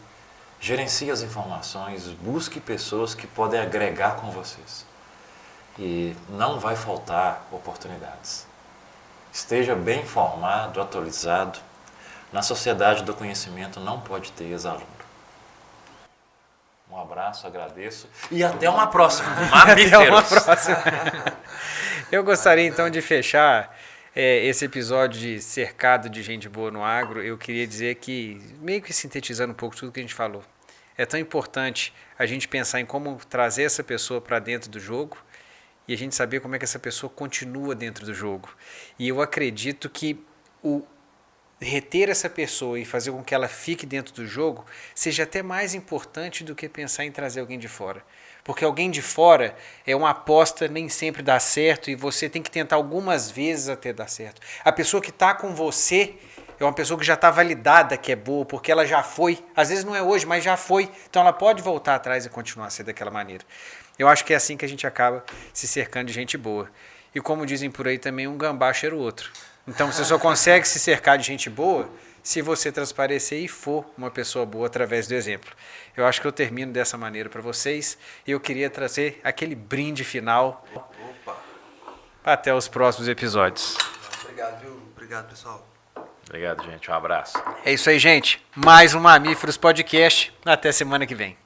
gerencie as informações, busque pessoas que podem agregar com vocês. E não vai faltar oportunidades. Esteja bem informado, atualizado. Na sociedade do conhecimento não pode ter ex-aluno. Um abraço, agradeço e até uma próxima. Até uma próxima. Eu gostaria então de fechar esse episódio de Cercado de Gente Boa no Agro. Eu queria dizer que, meio que sintetizando um pouco tudo que a gente falou, é tão importante a gente pensar em como trazer essa pessoa para dentro do jogo e a gente saber como é que essa pessoa continua dentro do jogo. E eu acredito que o reter essa pessoa e fazer com que ela fique dentro do jogo seja até mais importante do que pensar em trazer alguém de fora. Porque alguém de fora é uma aposta, nem sempre dá certo e você tem que tentar algumas vezes até dar certo. A pessoa que está com você é uma pessoa que já está validada que é boa, porque ela já foi. Às vezes não é hoje, mas já foi. Então ela pode voltar atrás e continuar a ser daquela maneira. Eu acho que é assim que a gente acaba se cercando de gente boa. E como dizem por aí também, um gambá cheira o outro. Então você só consegue se cercar de gente boa se você transparecer e for uma pessoa boa através do exemplo. Eu acho que eu termino dessa maneira para vocês e eu queria trazer aquele brinde final. Opa. Até os próximos episódios. Obrigado, viu? Obrigado, pessoal. Obrigado, gente. Um abraço. É isso aí, gente. Mais um Mamíferos Podcast. Até semana que vem.